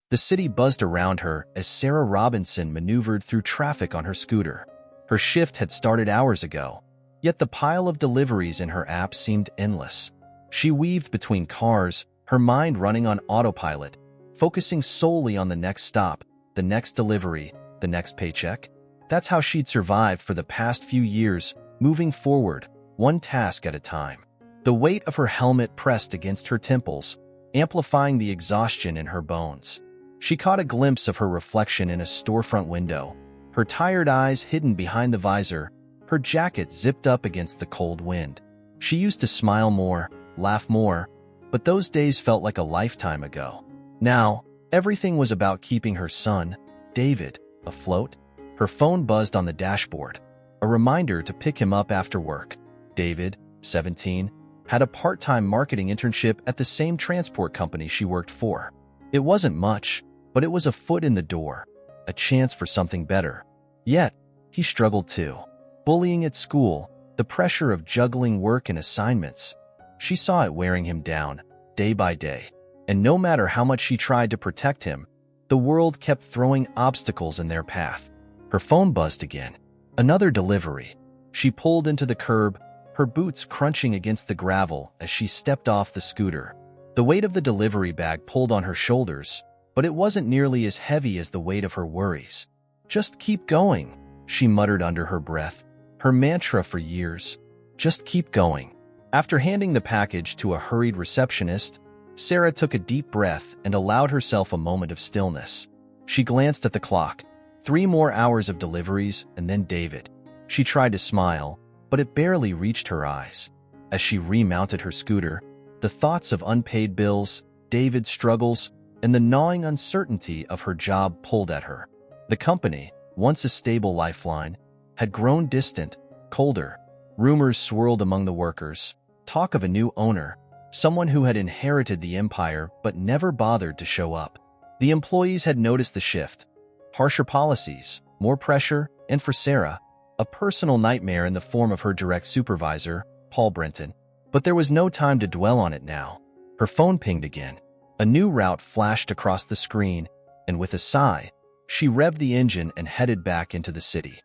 The city buzzed around her as Sarah Robinson maneuvered through traffic on her scooter. Her shift had started hours ago, yet the pile of deliveries in her app seemed endless. She weaved between cars, her mind running on autopilot, focusing solely on the next stop, the next delivery, the next paycheck. That's how she'd survived for the past few years, moving forward, one task at a time. The weight of her helmet pressed against her temples, amplifying the exhaustion in her bones. She caught a glimpse of her reflection in a storefront window, her tired eyes hidden behind the visor, her jacket zipped up against the cold wind. She used to smile more, laugh more, but those days felt like a lifetime ago. Now, everything was about keeping her son, David, afloat. Her phone buzzed on the dashboard, a reminder to pick him up after work. David, 17, had a part-time marketing internship at the same transport company she worked for. It wasn't much, but it was a foot in the door, a chance for something better. Yet, he struggled too. Bullying at school, the pressure of juggling work and assignments. She saw it wearing him down, day by day. And no matter how much she tried to protect him, the world kept throwing obstacles in their path. Her phone buzzed again. Another delivery. She pulled into the curb, her boots crunching against the gravel as she stepped off the scooter. The weight of the delivery bag pulled on her shoulders, but it wasn't nearly as heavy as the weight of her worries. "Just keep going," she muttered under her breath, her mantra for years. Just keep going. After handing the package to a hurried receptionist, Sarah took a deep breath and allowed herself a moment of stillness. She glanced at the clock. 3 more hours of deliveries, and then David. She tried to smile, but it barely reached her eyes. As she remounted her scooter, the thoughts of unpaid bills, David's struggles, and the gnawing uncertainty of her job pulled at her. The company, once a stable lifeline, had grown distant, colder. Rumors swirled among the workers, talk of a new owner, someone who had inherited the empire but never bothered to show up. The employees had noticed the shift. Harsher policies, more pressure, and for Sarah, a personal nightmare in the form of her direct supervisor, Paul Brenton. But there was no time to dwell on it now. Her phone pinged again. A new route flashed across the screen, and with a sigh, she revved the engine and headed back into the city.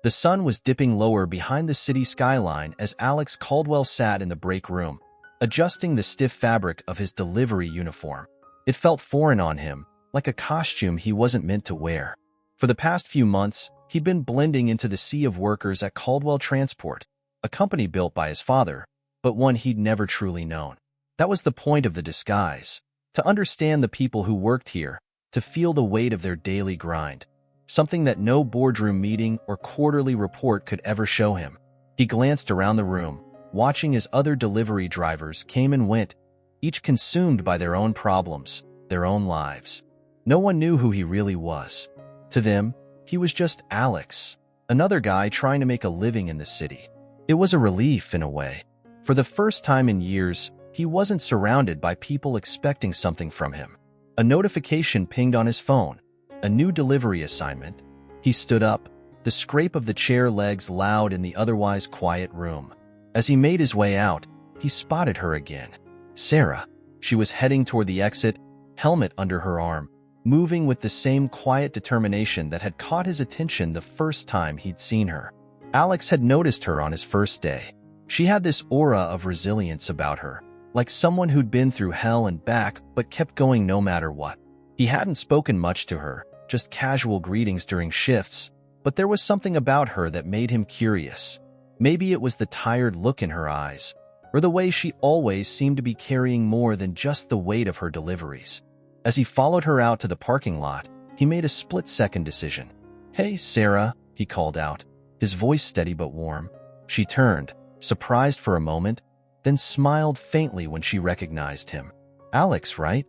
The sun was dipping lower behind the city skyline as Alex Caldwell sat in the break room, adjusting the stiff fabric of his delivery uniform. It felt foreign on him, like a costume he wasn't meant to wear. For the past few months, he'd been blending into the sea of workers at Caldwell Transport, a company built by his father, but one he'd never truly known. That was the point of the disguise, to understand the people who worked here, to feel the weight of their daily grind, something that no boardroom meeting or quarterly report could ever show him. He glanced around the room, watching as other delivery drivers came and went, each consumed by their own problems, their own lives. No one knew who he really was. To them, he was just Alex, another guy trying to make a living in the city. It was a relief in a way. For the first time in years, he wasn't surrounded by people expecting something from him. A notification pinged on his phone, a new delivery assignment. He stood up, the scrape of the chair legs loud in the otherwise quiet room. As he made his way out, he spotted her again. Sarah. She was heading toward the exit, helmet under her arm, moving with the same quiet determination that had caught his attention the first time he'd seen her. Alex had noticed her on his first day. She had this aura of resilience about her, like someone who'd been through hell and back but kept going no matter what. He hadn't spoken much to her, just casual greetings during shifts, but there was something about her that made him curious. Maybe it was the tired look in her eyes, or the way she always seemed to be carrying more than just the weight of her deliveries. As he followed her out to the parking lot, he made a split-second decision. "Hey, Sarah," he called out, his voice steady but warm. She turned, surprised for a moment, then smiled faintly when she recognized him. "Alex, right?"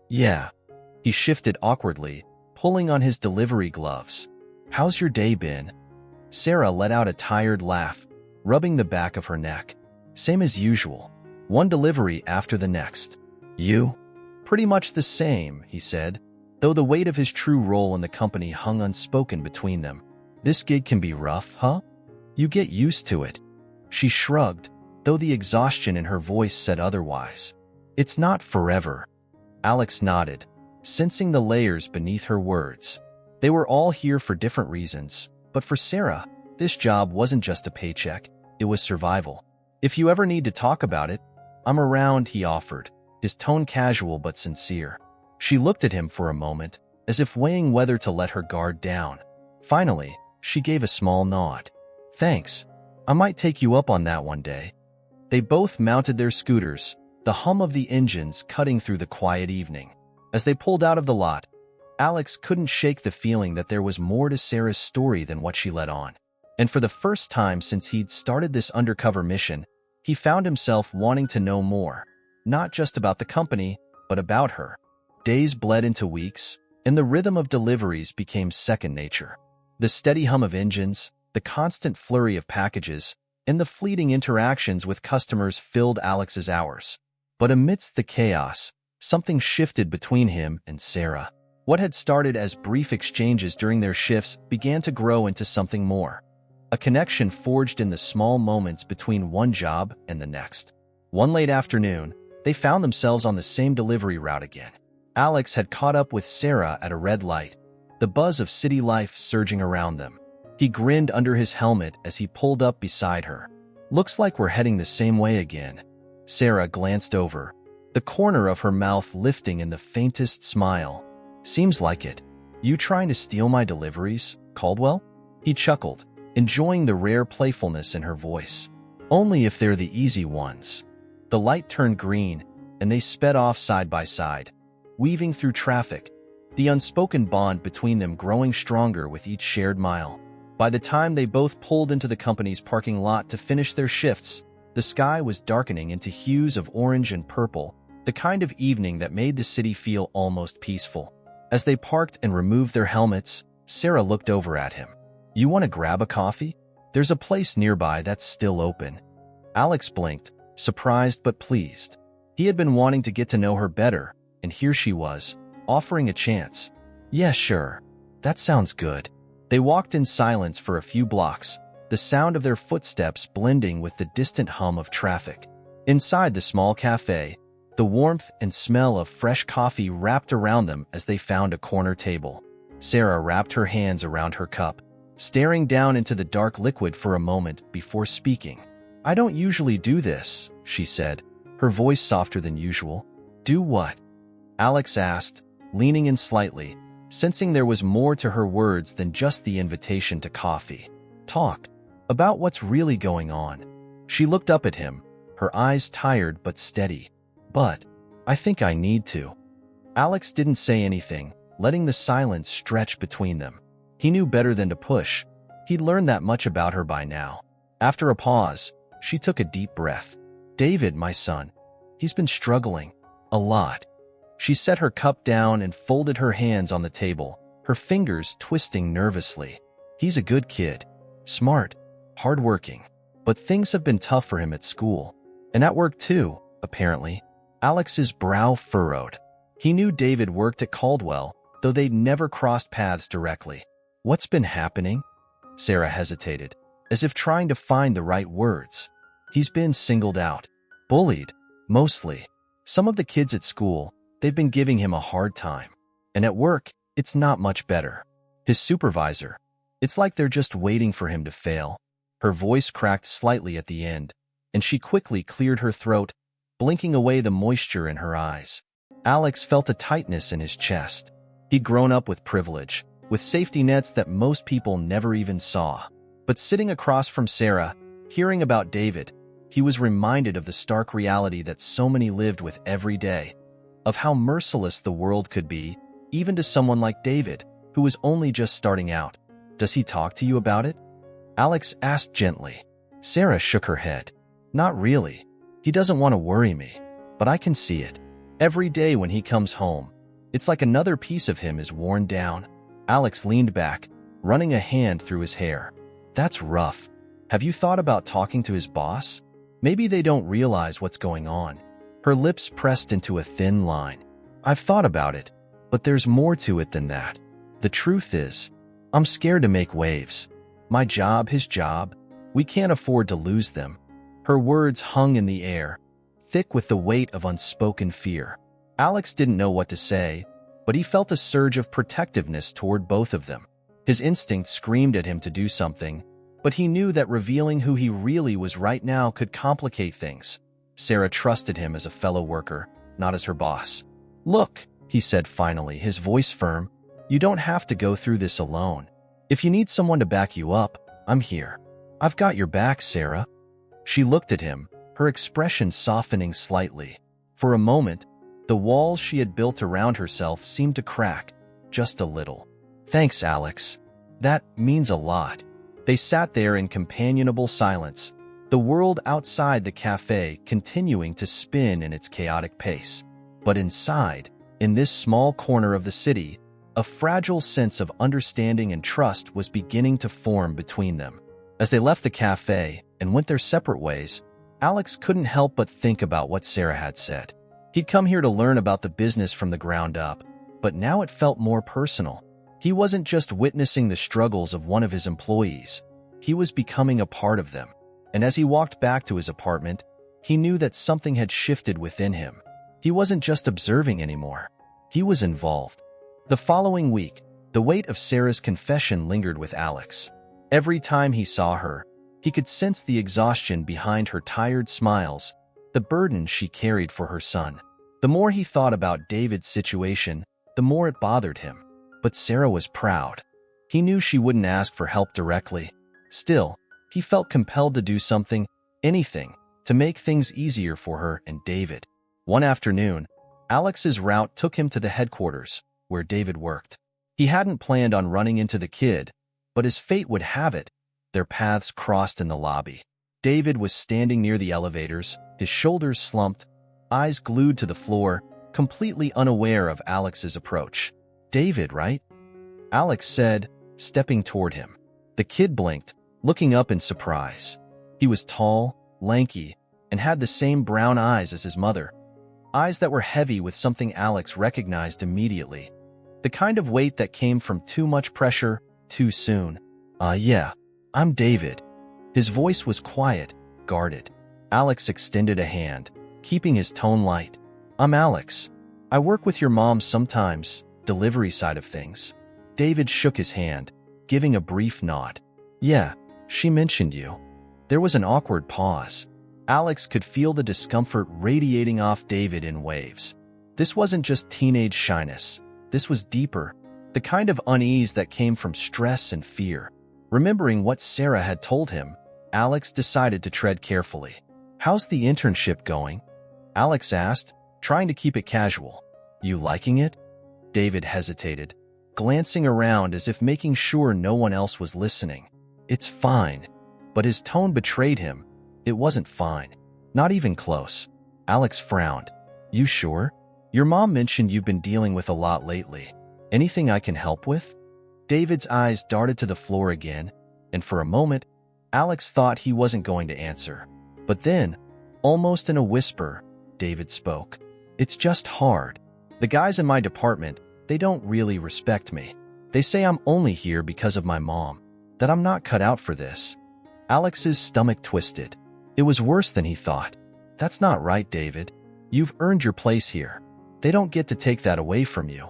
"Yeah." He shifted awkwardly, pulling on his delivery gloves. "How's your day been?" Sarah let out a tired laugh, rubbing the back of her neck. "Same as usual. One delivery after the next." "You?" "Pretty much the same," he said, though the weight of his true role in the company hung unspoken between them. "This gig can be rough, huh? You get used to it." She shrugged, though the exhaustion in her voice said otherwise. "It's not forever." Alex nodded. sensing the layers beneath her words. They were all here for different reasons, but for Sarah, this job wasn't just a paycheck, it was survival. "If you ever need to talk about it, I'm around," he offered, his tone casual but sincere. She looked at him for a moment, as if weighing whether to let her guard down. Finally, she gave a small nod. "Thanks. I might take you up on that one day." They both mounted their scooters, the hum of the engines cutting through the quiet evening. As they pulled out of the lot, Alex couldn't shake the feeling that there was more to Sarah's story than what she let on. And for the first time since he'd started this undercover mission, he found himself wanting to know more, not just about the company, but about her. Days bled into weeks, and the rhythm of deliveries became second nature. The steady hum of engines, the constant flurry of packages, and the fleeting interactions with customers filled Alex's hours. But amidst the chaos, something shifted between him and Sarah. What had started as brief exchanges during their shifts began to grow into something more. A connection forged in the small moments between one job and the next. One late afternoon, they found themselves on the same delivery route again. Alex had caught up with Sarah at a red light, the buzz of city life surging around them. He grinned under his helmet as he pulled up beside her. "Looks like we're heading the same way again." Sarah glanced over, the corner of her mouth lifting in the faintest smile. "Seems like it. You trying to steal my deliveries, Caldwell?" He chuckled, enjoying the rare playfulness in her voice. "Only if they're the easy ones." The light turned green, and they sped off side by side, weaving through traffic, the unspoken bond between them growing stronger with each shared mile. By the time they both pulled into the company's parking lot to finish their shifts, the sky was darkening into hues of orange and purple, the kind of evening that made the city feel almost peaceful. As they parked and removed their helmets, Sarah looked over at him. "You want to grab a coffee? There's a place nearby that's still open." Alex blinked, surprised but pleased. He had been wanting to get to know her better, and here she was, offering a chance. "Yeah, sure. That sounds good." They walked in silence for a few blocks, the sound of their footsteps blending with the distant hum of traffic. Inside the small cafe, the warmth and smell of fresh coffee wrapped around them as they found a corner table. Sarah wrapped her hands around her cup, staring down into the dark liquid for a moment before speaking. "I don't usually do this," she said, her voice softer than usual. "Do what?" Alex asked, leaning in slightly, sensing there was more to her words than just the invitation to coffee. "Talk about what's really going on." She looked up at him, her eyes tired but steady. "But I think I need to." Alex didn't say anything, letting the silence stretch between them. He knew better than to push. He'd learned that much about her by now. After a pause, she took a deep breath. "David, my son, he's been struggling. A lot." She set her cup down and folded her hands on the table, her fingers twisting nervously. "He's a good kid. Smart, hardworking. But things have been tough for him at school. And at work too, apparently." Alex's brow furrowed. He knew David worked at Caldwell, though they'd never crossed paths directly. "What's been happening?" Sarah hesitated, as if trying to find the right words. "He's been singled out. Bullied, mostly. Some of the kids at school, they've been giving him a hard time. And at work, it's not much better. His supervisor, it's like they're just waiting for him to fail." Her voice cracked slightly at the end, and she quickly cleared her throat, blinking away the moisture in her eyes. Alex felt a tightness in his chest. He'd grown up with privilege, with safety nets that most people never even saw. But sitting across from Sarah, hearing about David, he was reminded of the stark reality that so many lived with every day, of how merciless the world could be, even to someone like David, who was only just starting out. "Does he talk to you about it?" Alex asked gently. Sarah shook her head. "Not really. He doesn't want to worry me, but I can see it. Every day when he comes home, it's like another piece of him is worn down." Alex leaned back, running a hand through his hair. "That's rough. Have you thought about talking to his boss? Maybe they don't realize what's going on." Her lips pressed into a thin line. "I've thought about it, but there's more to it than that. The truth is, I'm scared to make waves. My job, his job, we can't afford to lose them." Her words hung in the air, thick with the weight of unspoken fear. Alex didn't know what to say, but he felt a surge of protectiveness toward both of them. His instinct screamed at him to do something, but he knew that revealing who he really was right now could complicate things. Sarah trusted him as a fellow worker, not as her boss. "Look," he said finally, his voice firm, "you don't have to go through this alone. If you need someone to back you up, I'm here. I've got your back, Sarah." She looked at him, her expression softening slightly. For a moment, the walls she had built around herself seemed to crack, just a little. "Thanks, Alex. That means a lot." They sat there in companionable silence, the world outside the cafe continuing to spin in its chaotic pace. But inside, in this small corner of the city, a fragile sense of understanding and trust was beginning to form between them. As they left the cafe and went their separate ways, Alex couldn't help but think about what Sarah had said. He'd come here to learn about the business from the ground up, but now it felt more personal. He wasn't just witnessing the struggles of one of his employees, he was becoming a part of them. And as he walked back to his apartment, he knew that something had shifted within him. He wasn't just observing anymore, he was involved. The following week, the weight of Sarah's confession lingered with Alex. Every time he saw her, he could sense the exhaustion behind her tired smiles, the burden she carried for her son. The more he thought about David's situation, the more it bothered him. But Sarah was proud. He knew she wouldn't ask for help directly. Still, he felt compelled to do something, anything, to make things easier for her and David. One afternoon, Alex's route took him to the headquarters, where David worked. He hadn't planned on running into the kid, but as fate would have it, their paths crossed in the lobby. David was standing near the elevators, his shoulders slumped, eyes glued to the floor, completely unaware of Alex's approach. "David, right?" Alex said, stepping toward him. The kid blinked, looking up in surprise. He was tall, lanky, and had the same brown eyes as his mother. Eyes that were heavy with something Alex recognized immediately. The kind of weight that came from too much pressure, too soon. Yeah, I'm David." His voice was quiet, guarded. Alex extended a hand, keeping his tone light. "I'm Alex. I work with your mom sometimes, delivery side of things." David shook his hand, giving a brief nod. "Yeah, she mentioned you." There was an awkward pause. Alex could feel the discomfort radiating off David in waves. This wasn't just teenage shyness. This was deeper, the kind of unease that came from stress and fear. Remembering what Sarah had told him, Alex decided to tread carefully. "How's the internship going?" Alex asked, trying to keep it casual. "You liking it?" David hesitated, glancing around as if making sure no one else was listening. "It's fine." But his tone betrayed him. It wasn't fine. Not even close. Alex frowned. "You sure? Your mom mentioned you've been dealing with a lot lately. Anything I can help with?" David's eyes darted to the floor again, and for a moment, Alex thought he wasn't going to answer. But then, almost in a whisper, David spoke. "It's just hard. The guys in my department, they don't really respect me. They say I'm only here because of my mom, that I'm not cut out for this." Alex's stomach twisted. It was worse than he thought. "That's not right, David. You've earned your place here. They don't get to take that away from you."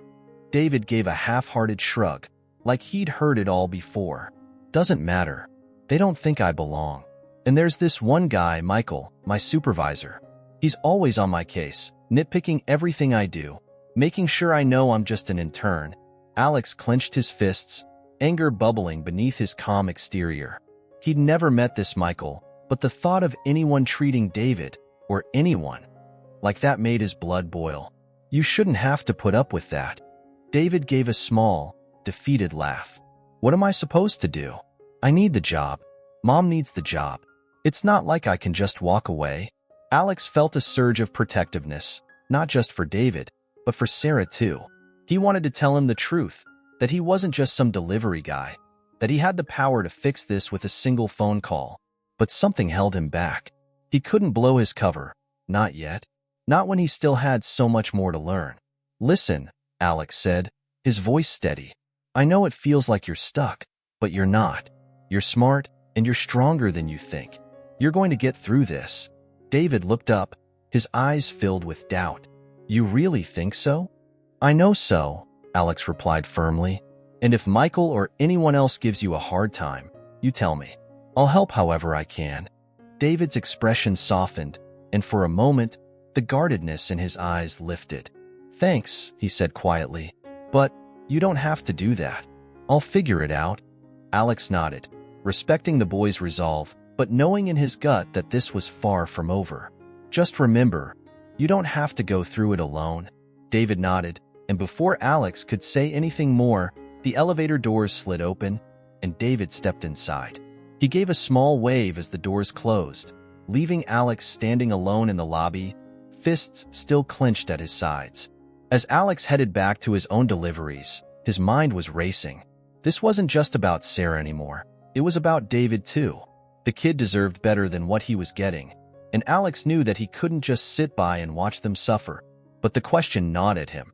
David gave a half-hearted shrug, like he'd heard it all before. "Doesn't matter. They don't think I belong. And there's this one guy, Michael, my supervisor. He's always on my case, nitpicking everything I do, making sure I know I'm just an intern." Alex clenched his fists, anger bubbling beneath his calm exterior. He'd never met this Michael, but the thought of anyone treating David, or anyone, like that made his blood boil. "You shouldn't have to put up with that." David gave a small, defeated laugh. "What am I supposed to do? I need the job. Mom needs the job. It's not like I can just walk away." Alex felt a surge of protectiveness, not just for David, but for Sarah too. He wanted to tell him the truth, that he wasn't just some delivery guy, that he had the power to fix this with a single phone call. But something held him back. He couldn't blow his cover, not yet. Not when he still had so much more to learn. "Listen," Alex said, his voice steady. "I know it feels like you're stuck, but you're not. You're smart, and you're stronger than you think. You're going to get through this." David looked up, his eyes filled with doubt. "You really think so?" I know so, Alex replied firmly. And if Michael or anyone else gives you a hard time, you tell me. I'll help however I can. David's expression softened, and for a moment, the guardedness in his eyes lifted. Thanks, he said quietly. But you don't have to do that. I'll figure it out. Alex nodded, respecting the boy's resolve, but knowing in his gut that this was far from over. Just remember, you don't have to go through it alone. David nodded, and before Alex could say anything more, the elevator doors slid open, and David stepped inside. He gave a small wave as the doors closed, leaving Alex standing alone in the lobby, fists still clenched at his sides. As Alex headed back to his own deliveries, his mind was racing. This wasn't just about Sarah anymore. It was about David too. The kid deserved better than what he was getting, and Alex knew that he couldn't just sit by and watch them suffer. But the question gnawed at him.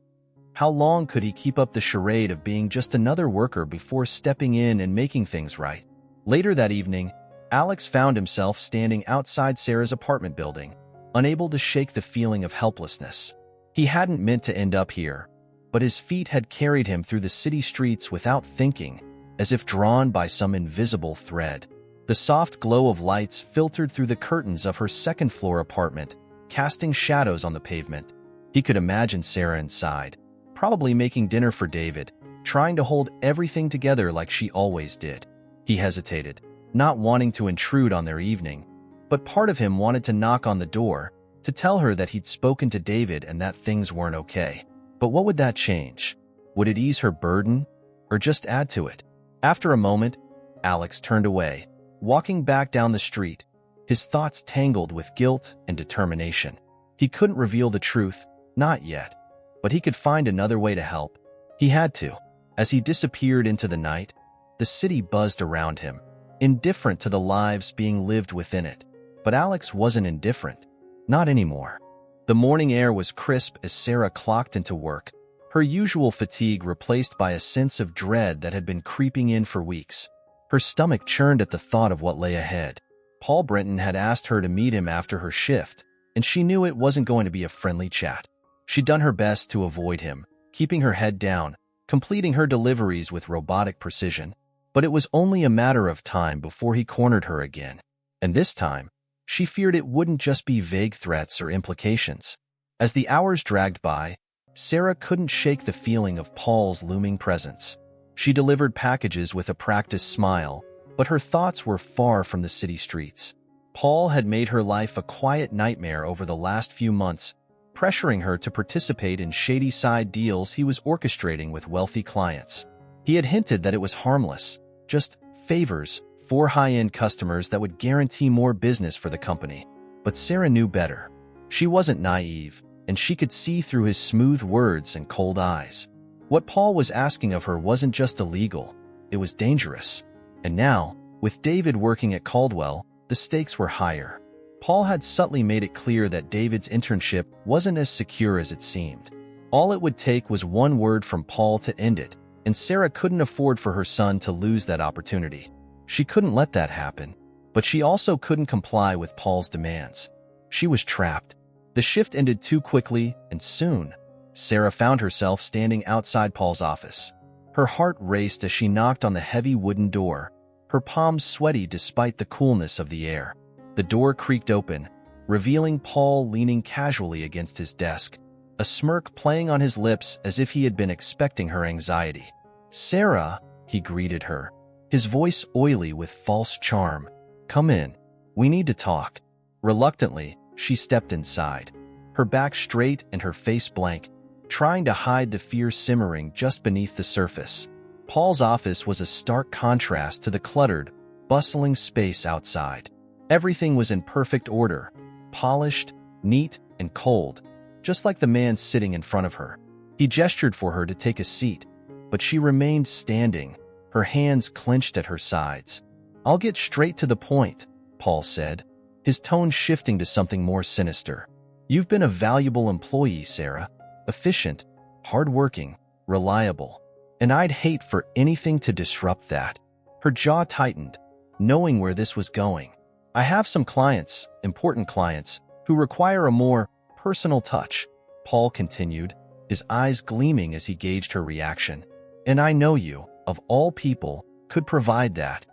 How long could he keep up the charade of being just another worker before stepping in and making things right? Later that evening, Alex found himself standing outside Sarah's apartment building, unable to shake the feeling of helplessness. He hadn't meant to end up here, but his feet had carried him through the city streets without thinking, as if drawn by some invisible thread. The soft glow of lights filtered through the curtains of her second-floor apartment, casting shadows on the pavement. He could imagine Sarah inside, probably making dinner for David, trying to hold everything together like she always did. He hesitated, not wanting to intrude on their evening, but part of him wanted to knock on the door, to tell her that he'd spoken to David and that things weren't okay. But what would that change? Would it ease her burden, or just add to it? After a moment, Alex turned away, walking back down the street, his thoughts tangled with guilt and determination. He couldn't reveal the truth, not yet, but he could find another way to help. He had to. As he disappeared into the night, the city buzzed around him, indifferent to the lives being lived within it. But Alex wasn't indifferent. Not anymore. The morning air was crisp as Sarah clocked into work, her usual fatigue replaced by a sense of dread that had been creeping in for weeks. Her stomach churned at the thought of what lay ahead. Paul Brenton had asked her to meet him after her shift, and she knew it wasn't going to be a friendly chat. She'd done her best to avoid him, keeping her head down, completing her deliveries with robotic precision. But it was only a matter of time before he cornered her again. And this time, she feared it wouldn't just be vague threats or implications. As the hours dragged by, Sarah couldn't shake the feeling of Paul's looming presence. She delivered packages with a practiced smile, but her thoughts were far from the city streets. Paul had made her life a quiet nightmare over the last few months, pressuring her to participate in shady side deals he was orchestrating with wealthy clients. He had hinted that it was harmless, just favors for high-end customers that would guarantee more business for the company. But Sarah knew better. She wasn't naive, and she could see through his smooth words and cold eyes. What Paul was asking of her wasn't just illegal, it was dangerous. And now, with David working at Caldwell, the stakes were higher. Paul had subtly made it clear that David's internship wasn't as secure as it seemed. All it would take was one word from Paul to end it, and Sarah couldn't afford for her son to lose that opportunity. She couldn't let that happen, but she also couldn't comply with Paul's demands. She was trapped. The shift ended too quickly, and soon, Sarah found herself standing outside Paul's office. Her heart raced as she knocked on the heavy wooden door, her palms sweaty despite the coolness of the air. The door creaked open, revealing Paul leaning casually against his desk, a smirk playing on his lips as if he had been expecting her anxiety. "Sarah," he greeted her, his voice oily with false charm. "Come in. We need to talk." Reluctantly, she stepped inside, her back straight and her face blank, trying to hide the fear simmering just beneath the surface. Paul's office was a stark contrast to the cluttered, bustling space outside. Everything was in perfect order, polished, neat, and cold, just like the man sitting in front of her. He gestured for her to take a seat, but she remained standing, her hands clenched at her sides. "I'll get straight to the point," Paul said, his tone shifting to something more sinister. "You've been a valuable employee, Sarah. Efficient, hardworking, reliable. And I'd hate for anything to disrupt that." Her jaw tightened, knowing where this was going. "I have some clients, important clients, who require a more personal touch," Paul continued, his eyes gleaming as he gauged her reaction. "And I know you, of all people, could provide that."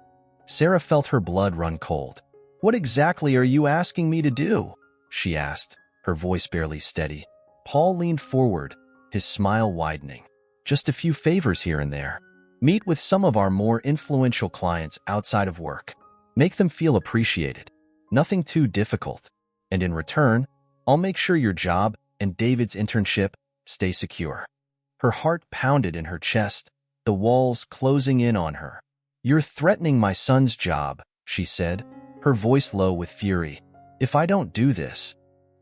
Sarah felt her blood run cold. "What exactly are you asking me to do?" she asked, her voice barely steady. Paul leaned forward, his smile widening. "Just a few favors here and there. Meet with some of our more influential clients outside of work. Make them feel appreciated. Nothing too difficult. And in return, I'll make sure your job and David's internship stay secure." Her heart pounded in her chest, the walls closing in on her. "You're threatening my son's job," she said, her voice low with fury. "If I don't do this."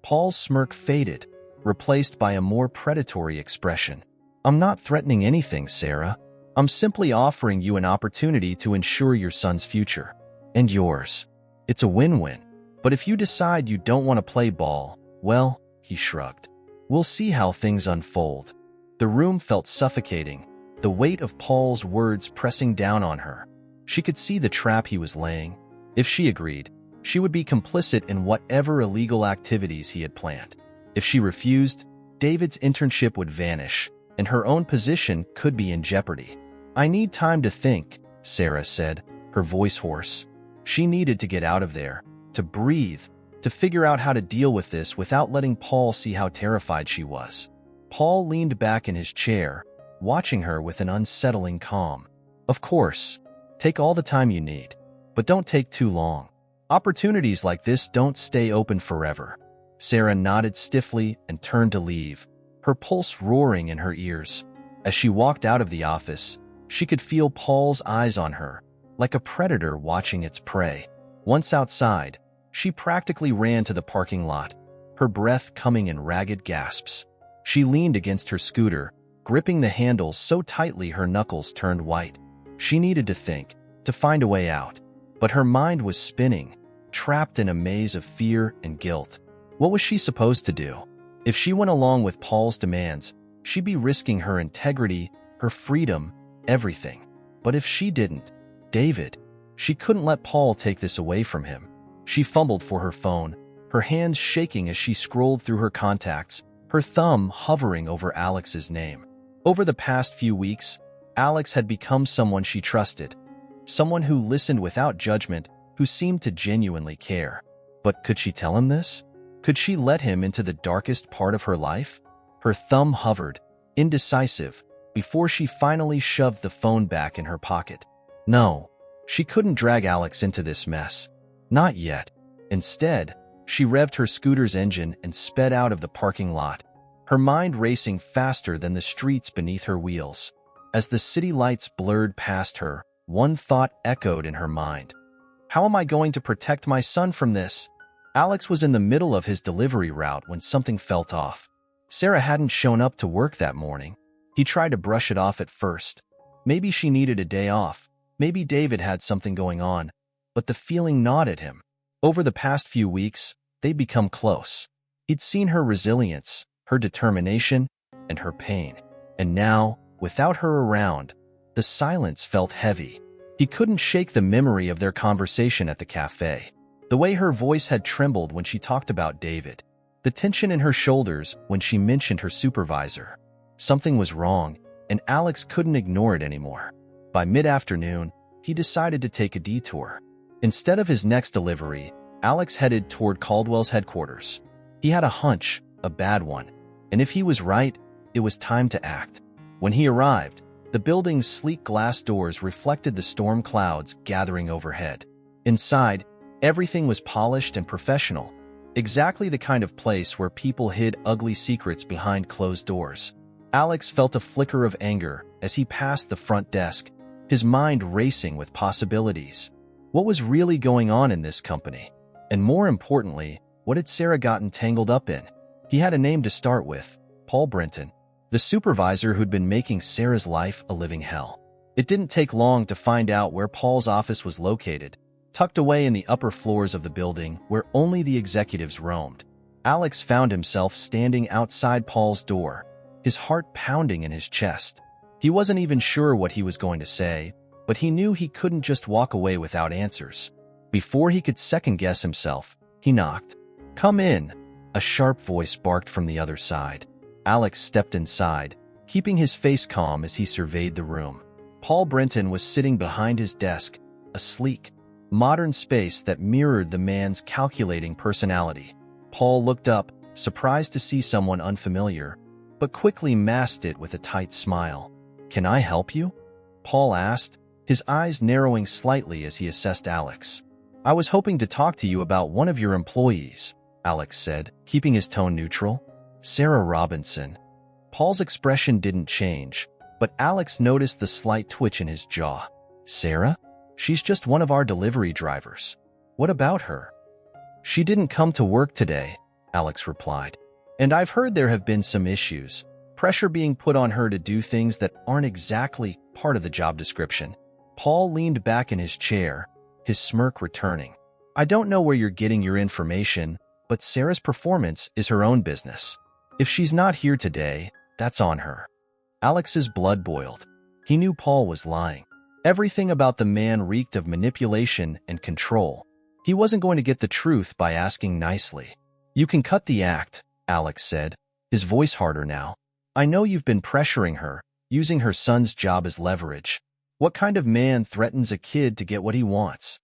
Paul's smirk faded, replaced by a more predatory expression. "I'm not threatening anything, Sarah. I'm simply offering you an opportunity to ensure your son's future. And yours. It's a win-win. But if you decide you don't want to play ball, well," he shrugged. "We'll see how things unfold." The room felt suffocating, the weight of Paul's words pressing down on her. She could see the trap he was laying. If she agreed, she would be complicit in whatever illegal activities he had planned. If she refused, David's internship would vanish, and her own position could be in jeopardy. "I need time to think," Sarah said, her voice hoarse. She needed to get out of there, to breathe, to figure out how to deal with this without letting Paul see how terrified she was. Paul leaned back in his chair, watching her with an unsettling calm. "Of course, take all the time you need, but don't take too long. Opportunities like this don't stay open forever." Sarah nodded stiffly and turned to leave, her pulse roaring in her ears. As she walked out of the office, she could feel Paul's eyes on her, like a predator watching its prey. Once outside, she practically ran to the parking lot, her breath coming in ragged gasps. She leaned against her scooter, gripping the handles so tightly her knuckles turned white. She needed to think, to find a way out. But her mind was spinning, trapped in a maze of fear and guilt. What was she supposed to do? If she went along with Paul's demands, she'd be risking her integrity, her freedom, everything. But if she didn't, David, she couldn't let Paul take this away from him. She fumbled for her phone, her hands shaking as she scrolled through her contacts, her thumb hovering over Alex's name. Over the past few weeks, Alex had become someone she trusted, someone who listened without judgment, who seemed to genuinely care. But could she tell him this? Could she let him into the darkest part of her life? Her thumb hovered, indecisive, before she finally shoved the phone back in her pocket. No, she couldn't drag Alex into this mess. Not yet. Instead, she revved her scooter's engine and sped out of the parking lot, her mind racing faster than the streets beneath her wheels. As the city lights blurred past her, one thought echoed in her mind. How am I going to protect my son from this? Alex was in the middle of his delivery route when something felt off. Sarah hadn't shown up to work that morning. He tried to brush it off at first. Maybe she needed a day off. Maybe David had something going on. But the feeling gnawed at him. Over the past few weeks, they'd become close. He'd seen her resilience, her determination, and her pain. And now, without her around, the silence felt heavy. He couldn't shake the memory of their conversation at the cafe. The way her voice had trembled when she talked about David. The tension in her shoulders when she mentioned her supervisor. Something was wrong, and Alex couldn't ignore it anymore. By mid-afternoon, he decided to take a detour. Instead of his next delivery, Alex headed toward Caldwell's headquarters. He had a hunch, a bad one, and if he was right, it was time to act. When he arrived, the building's sleek glass doors reflected the storm clouds gathering overhead. Inside, everything was polished and professional, exactly the kind of place where people hid ugly secrets behind closed doors. Alex felt a flicker of anger as he passed the front desk, his mind racing with possibilities. What was really going on in this company? And more importantly, what had Sarah gotten tangled up in? He had a name to start with, Paul Brenton, the supervisor who'd been making Sarah's life a living hell. It didn't take long to find out where Paul's office was located, tucked away in the upper floors of the building where only the executives roamed. Alex found himself standing outside Paul's door, his heart pounding in his chest. He wasn't even sure what he was going to say, but he knew he couldn't just walk away without answers. Before he could second-guess himself, he knocked. "Come in," a sharp voice barked from the other side. Alex stepped inside, keeping his face calm as he surveyed the room. Paul Brenton was sitting behind his desk, a sleek, modern space that mirrored the man's calculating personality. Paul looked up, surprised to see someone unfamiliar, but quickly masked it with a tight smile. "Can I help you?" Paul asked, his eyes narrowing slightly as he assessed Alex. "I was hoping to talk to you about one of your employees," Alex said, keeping his tone neutral. "Sarah Robinson." Paul's expression didn't change, but Alex noticed the slight twitch in his jaw. "Sarah? She's just one of our delivery drivers. What about her?" "She didn't come to work today," Alex replied. "And I've heard there have been some issues, pressure being put on her to do things that aren't exactly part of the job description." Paul leaned back in his chair, his smirk returning. "I don't know where you're getting your information, but Sarah's performance is her own business. If she's not here today, that's on her." Alex's blood boiled. He knew Paul was lying. Everything about the man reeked of manipulation and control. He wasn't going to get the truth by asking nicely. "You can cut the act," Alex said, his voice harder now. "I know you've been pressuring her, using her son's job as leverage. What kind of man threatens a kid to get what he wants?"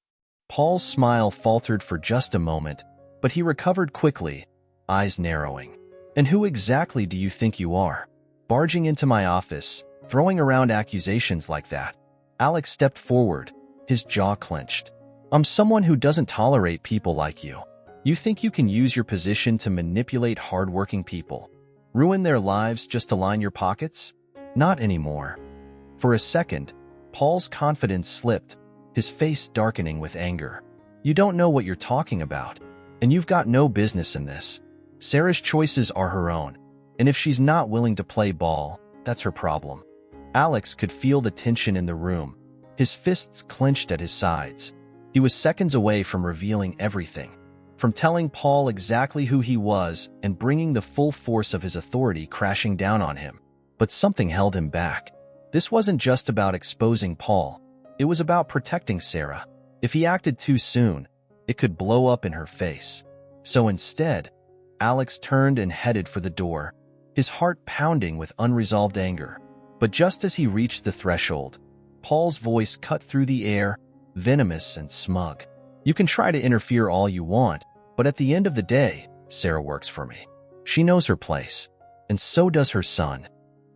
Paul's smile faltered for just a moment, but he recovered quickly, eyes narrowing. "And who exactly do you think you are? Barging into my office, throwing around accusations like that?" Alex stepped forward, his jaw clenched. "I'm someone who doesn't tolerate people like you. You think you can use your position to manipulate hardworking people? Ruin their lives just to line your pockets? Not anymore." For a second, Paul's confidence slipped, his face darkening with anger. "You don't know what you're talking about, and you've got no business in this. Sarah's choices are her own, and if she's not willing to play ball, that's her problem." Alex could feel the tension in the room, his fists clenched at his sides. He was seconds away from revealing everything, from telling Paul exactly who he was and bringing the full force of his authority crashing down on him. But something held him back. This wasn't just about exposing Paul. It was about protecting Sarah. If he acted too soon, it could blow up in her face. So instead, Alex turned and headed for the door, his heart pounding with unresolved anger. But just as he reached the threshold, Paul's voice cut through the air, venomous and smug. "You can try to interfere all you want, but at the end of the day, Sarah works for me. She knows her place, and so does her son."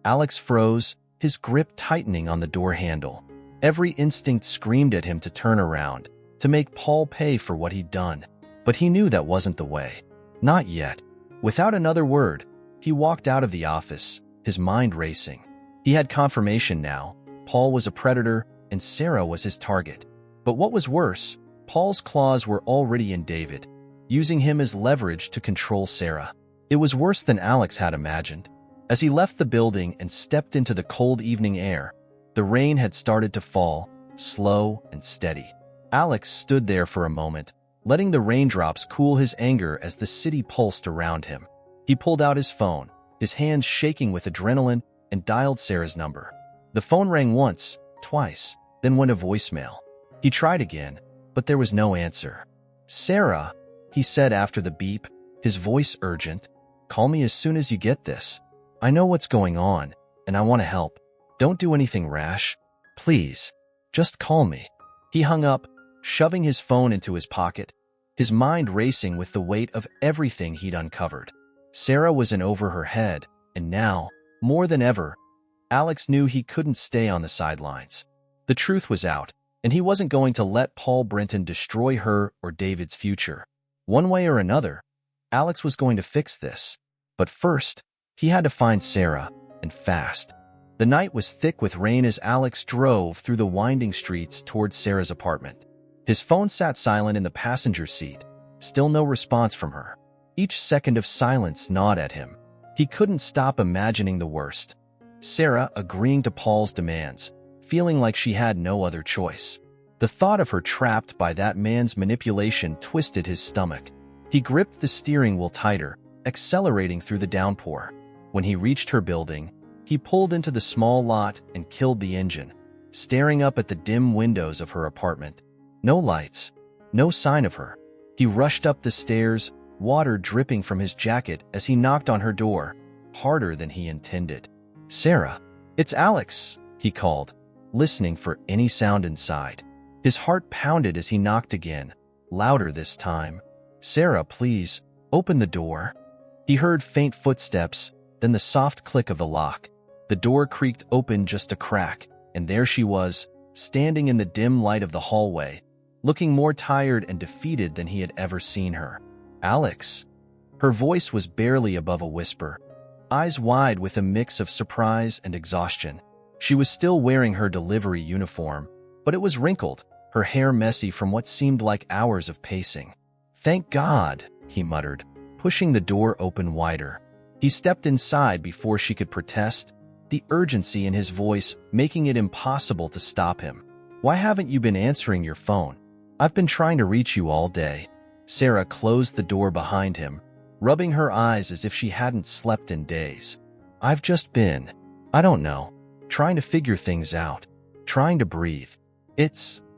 Alex froze, his grip tightening on the door handle. Every instinct screamed at him to turn around, to make Paul pay for what he'd done. But he knew that wasn't the way. Not yet. Without another word, he walked out of the office, his mind racing. He had confirmation now. Paul was a predator, and Sarah was his target. But what was worse, Paul's claws were already in David, using him as leverage to control Sarah. It was worse than Alex had imagined. As he left the building and stepped into the cold evening air, the rain had started to fall, slow and steady. Alex stood there for a moment, letting the raindrops cool his anger as the city pulsed around him. He pulled out his phone, his hands shaking with adrenaline, and dialed Sarah's number. The phone rang once, twice, then went to voicemail. He tried again, but there was no answer. "Sarah," he said after the beep, his voice urgent, "call me as soon as you get this. I know what's going on, and I want to help. Don't do anything rash. Please, just call me." He hung up, shoving his phone into his pocket, his mind racing with the weight of everything he'd uncovered. Sarah was in over her head, and now, more than ever, Alex knew he couldn't stay on the sidelines. The truth was out, and he wasn't going to let Paul Brenton destroy her or David's future. One way or another, Alex was going to fix this. But first, he had to find Sarah, and fast. The night was thick with rain as Alex drove through the winding streets towards Sarah's apartment. His phone sat silent in the passenger seat, still no response from her. Each second of silence gnawed at him. He couldn't stop imagining the worst. Sarah agreeing to Paul's demands, feeling like she had no other choice. The thought of her trapped by that man's manipulation twisted his stomach. He gripped the steering wheel tighter, accelerating through the downpour. When he reached her building, he pulled into the small lot and killed the engine, staring up at the dim windows of her apartment. No lights, no sign of her. He rushed up the stairs, water dripping from his jacket as he knocked on her door. harder than he intended. "Sarah, it's Alex," he called, listening for any sound inside. His heart pounded as he knocked again, louder this time. "Sarah, please, open the door." He heard faint footsteps, then the soft click of the lock. The door creaked open just a crack, and there she was, standing in the dim light of the hallway, looking more tired and defeated than he had ever seen her. "Alex." Her voice was barely above a whisper, eyes wide with a mix of surprise and exhaustion. She was still wearing her delivery uniform, but it was wrinkled, her hair messy from what seemed like hours of pacing. "Thank God," he muttered, pushing the door open wider. He stepped inside before she could protest, the urgency in his voice making it impossible to stop him. "Why haven't you been answering your phone? I've been trying to reach you all day." Sarah closed the door behind him, rubbing her eyes as if she hadn't slept in days. "I've just been, I don't know, trying to figure things out, trying to breathe.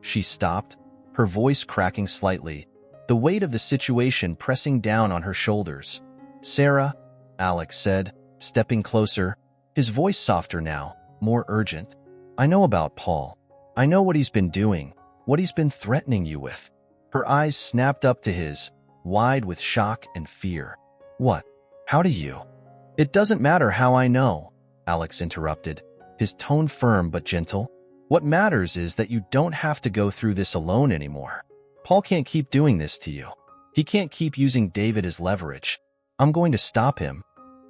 She stopped, her voice cracking slightly, the weight of the situation pressing down on her shoulders. "Sarah," Alex said, stepping closer, his voice softer now, more urgent. "I know about Paul. I know what he's been doing, what he's been threatening you with." Her eyes snapped up to his, wide with shock and fear. "What? How do you?" "It doesn't matter how I know," Alex interrupted, his tone firm but gentle. "What matters is that you don't have to go through this alone anymore. Paul can't keep doing this to you. He can't keep using David as leverage. I'm going to stop him."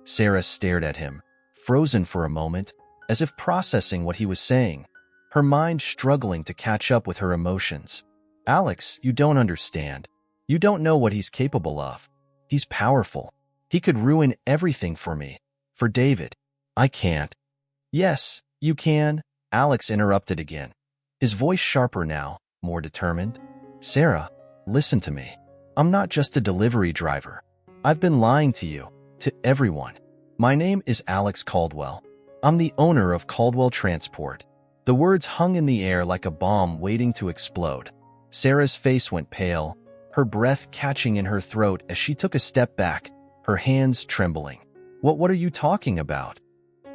Sarah stared at him, frozen for a moment, as if processing what he was saying, her mind struggling to catch up with her emotions. "Alex, you don't understand. You don't know what he's capable of. He's powerful. He could ruin everything for me, for David. I can't." "Yes, you can," Alex interrupted again, his voice sharper now, more determined. "Sarah, listen to me. I'm not just a delivery driver. I've been lying to you, to everyone. My name is Alex Caldwell. I'm the owner of Caldwell Transport." The words hung in the air like a bomb waiting to explode. Sarah's face went pale, her breath catching in her throat as she took a step back, her hands trembling. What are you talking about?"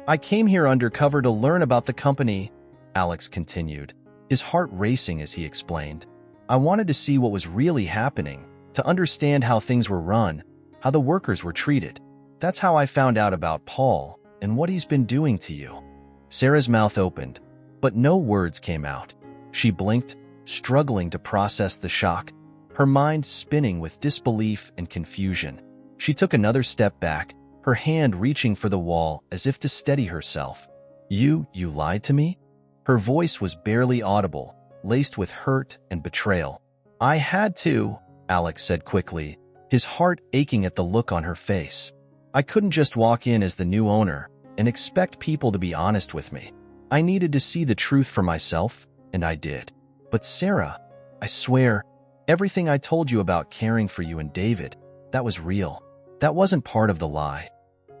"I came here undercover to learn about the company," Alex continued, his heart racing as he explained. "I wanted to see what was really happening, to understand how things were run, how the workers were treated. That's how I found out about Paul and what he's been doing to you." Sarah's mouth opened, but no words came out. She blinked, struggling to process the shock, her mind spinning with disbelief and confusion. She took another step back, her hand reaching for the wall as if to steady herself. You lied to me?" Her voice was barely audible, laced with hurt and betrayal. "I had to," Alex said quickly, his heart aching at the look on her face. "I couldn't just walk in as the new owner and expect people to be honest with me. I needed to see the truth for myself, and I did. But Sarah, I swear, everything I told you about caring for you and David, that was real. That wasn't part of the lie."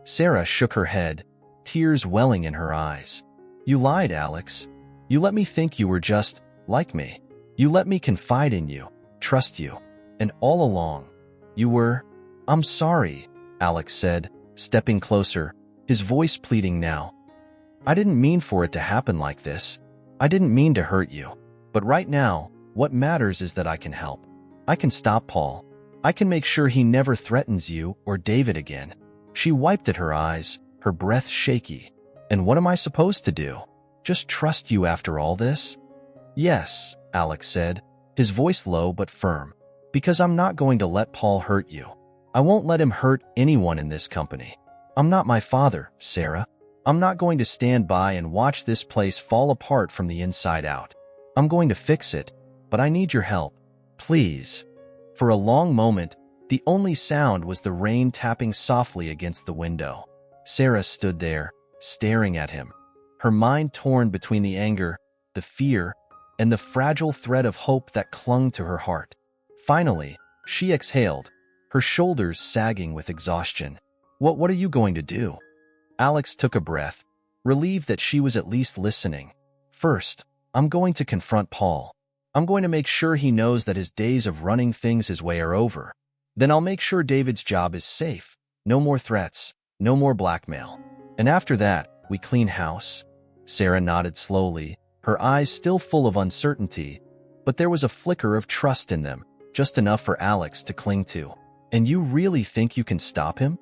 Sarah shook her head, tears welling in her eyes. "You lied, Alex. You let me think you were just like me. You let me confide in you, trust you. And all along, you were—" "I'm sorry," Alex said, stepping closer, his voice pleading now. "I didn't mean for it to happen like this. I didn't mean to hurt you. But right now, what matters is that I can help. I can stop Paul. I can make sure he never threatens you or David again." She wiped at her eyes, her breath shaky. "And what am I supposed to do? Just trust you after all this?" "Yes," Alex said, his voice low but firm. "Because I'm not going to let Paul hurt you. I won't let him hurt anyone in this company. I'm not my father, Sarah. I'm not going to stand by and watch this place fall apart from the inside out. I'm going to fix it, but I need your help. Please." For a long moment, the only sound was the rain tapping softly against the window. Sarah stood there, staring at him, her mind torn between the anger, the fear, and the fragile thread of hope that clung to her heart. Finally, she exhaled, her shoulders sagging with exhaustion. What are you going to do?" Alex took a breath, relieved that she was at least listening. "First, I'm going to confront Paul. I'm going to make sure he knows that his days of running things his way are over. Then I'll make sure David's job is safe. No more threats, No more blackmail. And after that, we clean house." Sarah nodded slowly, her eyes still full of uncertainty, but there was a flicker of trust in them, just enough for Alex to cling to. "And you really think you can stop him?"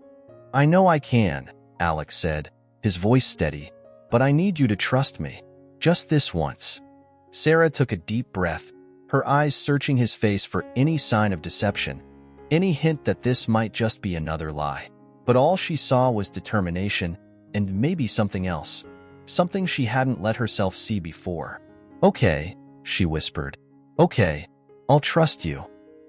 "I know I can," Alex said, his voice steady, "but I need you to trust me. Just this once." Sarah took a deep breath, her eyes searching his face for any sign of deception, any hint that this might just be another lie. But all she saw was determination and maybe something else, something she hadn't let herself see before. "Okay," she whispered. "Okay, I'll trust you."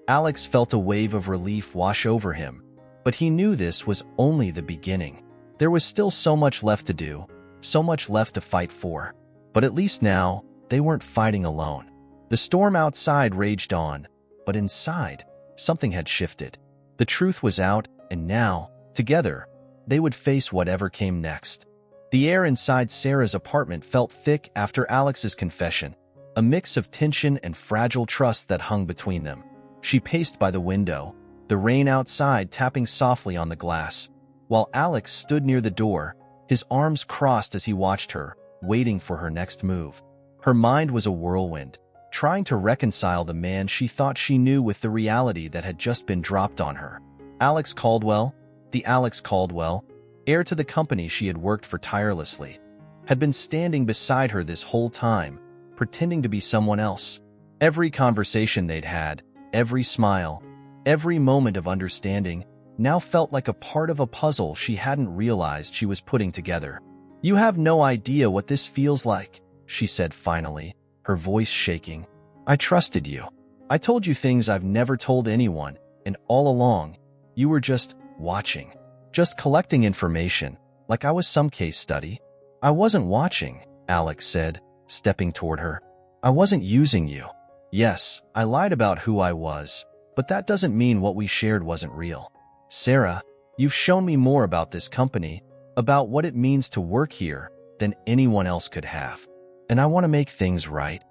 Alex felt a wave of relief wash over him, but he knew this was only the beginning. There was still so much left to do, so much left to fight for. But at least now, they weren't fighting alone. The storm outside raged on, but inside, something had shifted. The truth was out, and now, together, they would face whatever came next. The air inside Sarah's apartment felt thick after Alex's confession, a mix of tension and fragile trust that hung between them. She paced by the window, the rain outside tapping softly on the glass, while Alex stood near the door, his arms crossed as he watched her, waiting for her next move. Her mind was a whirlwind, trying to reconcile the man she thought she knew with the reality that had just been dropped on her. Alex Caldwell, the Alex Caldwell, heir to the company she had worked for tirelessly, had been standing beside her this whole time, pretending to be someone else. Every conversation they'd had, every smile, every moment of understanding, now felt like a part of a puzzle she hadn't realized she was putting together. "You have no idea what this feels like," she said finally, her voice shaking. "I trusted you. I told you things I've never told anyone, and all along, you were just watching, just collecting information, like I was some case study." "I wasn't watching," Alex said, stepping toward her. "I wasn't using you. Yes, I lied about who I was, but that doesn't mean what we shared wasn't real. Sarah, you've shown me more about this company, about what it means to work here, than anyone else could have. And I want to make things right."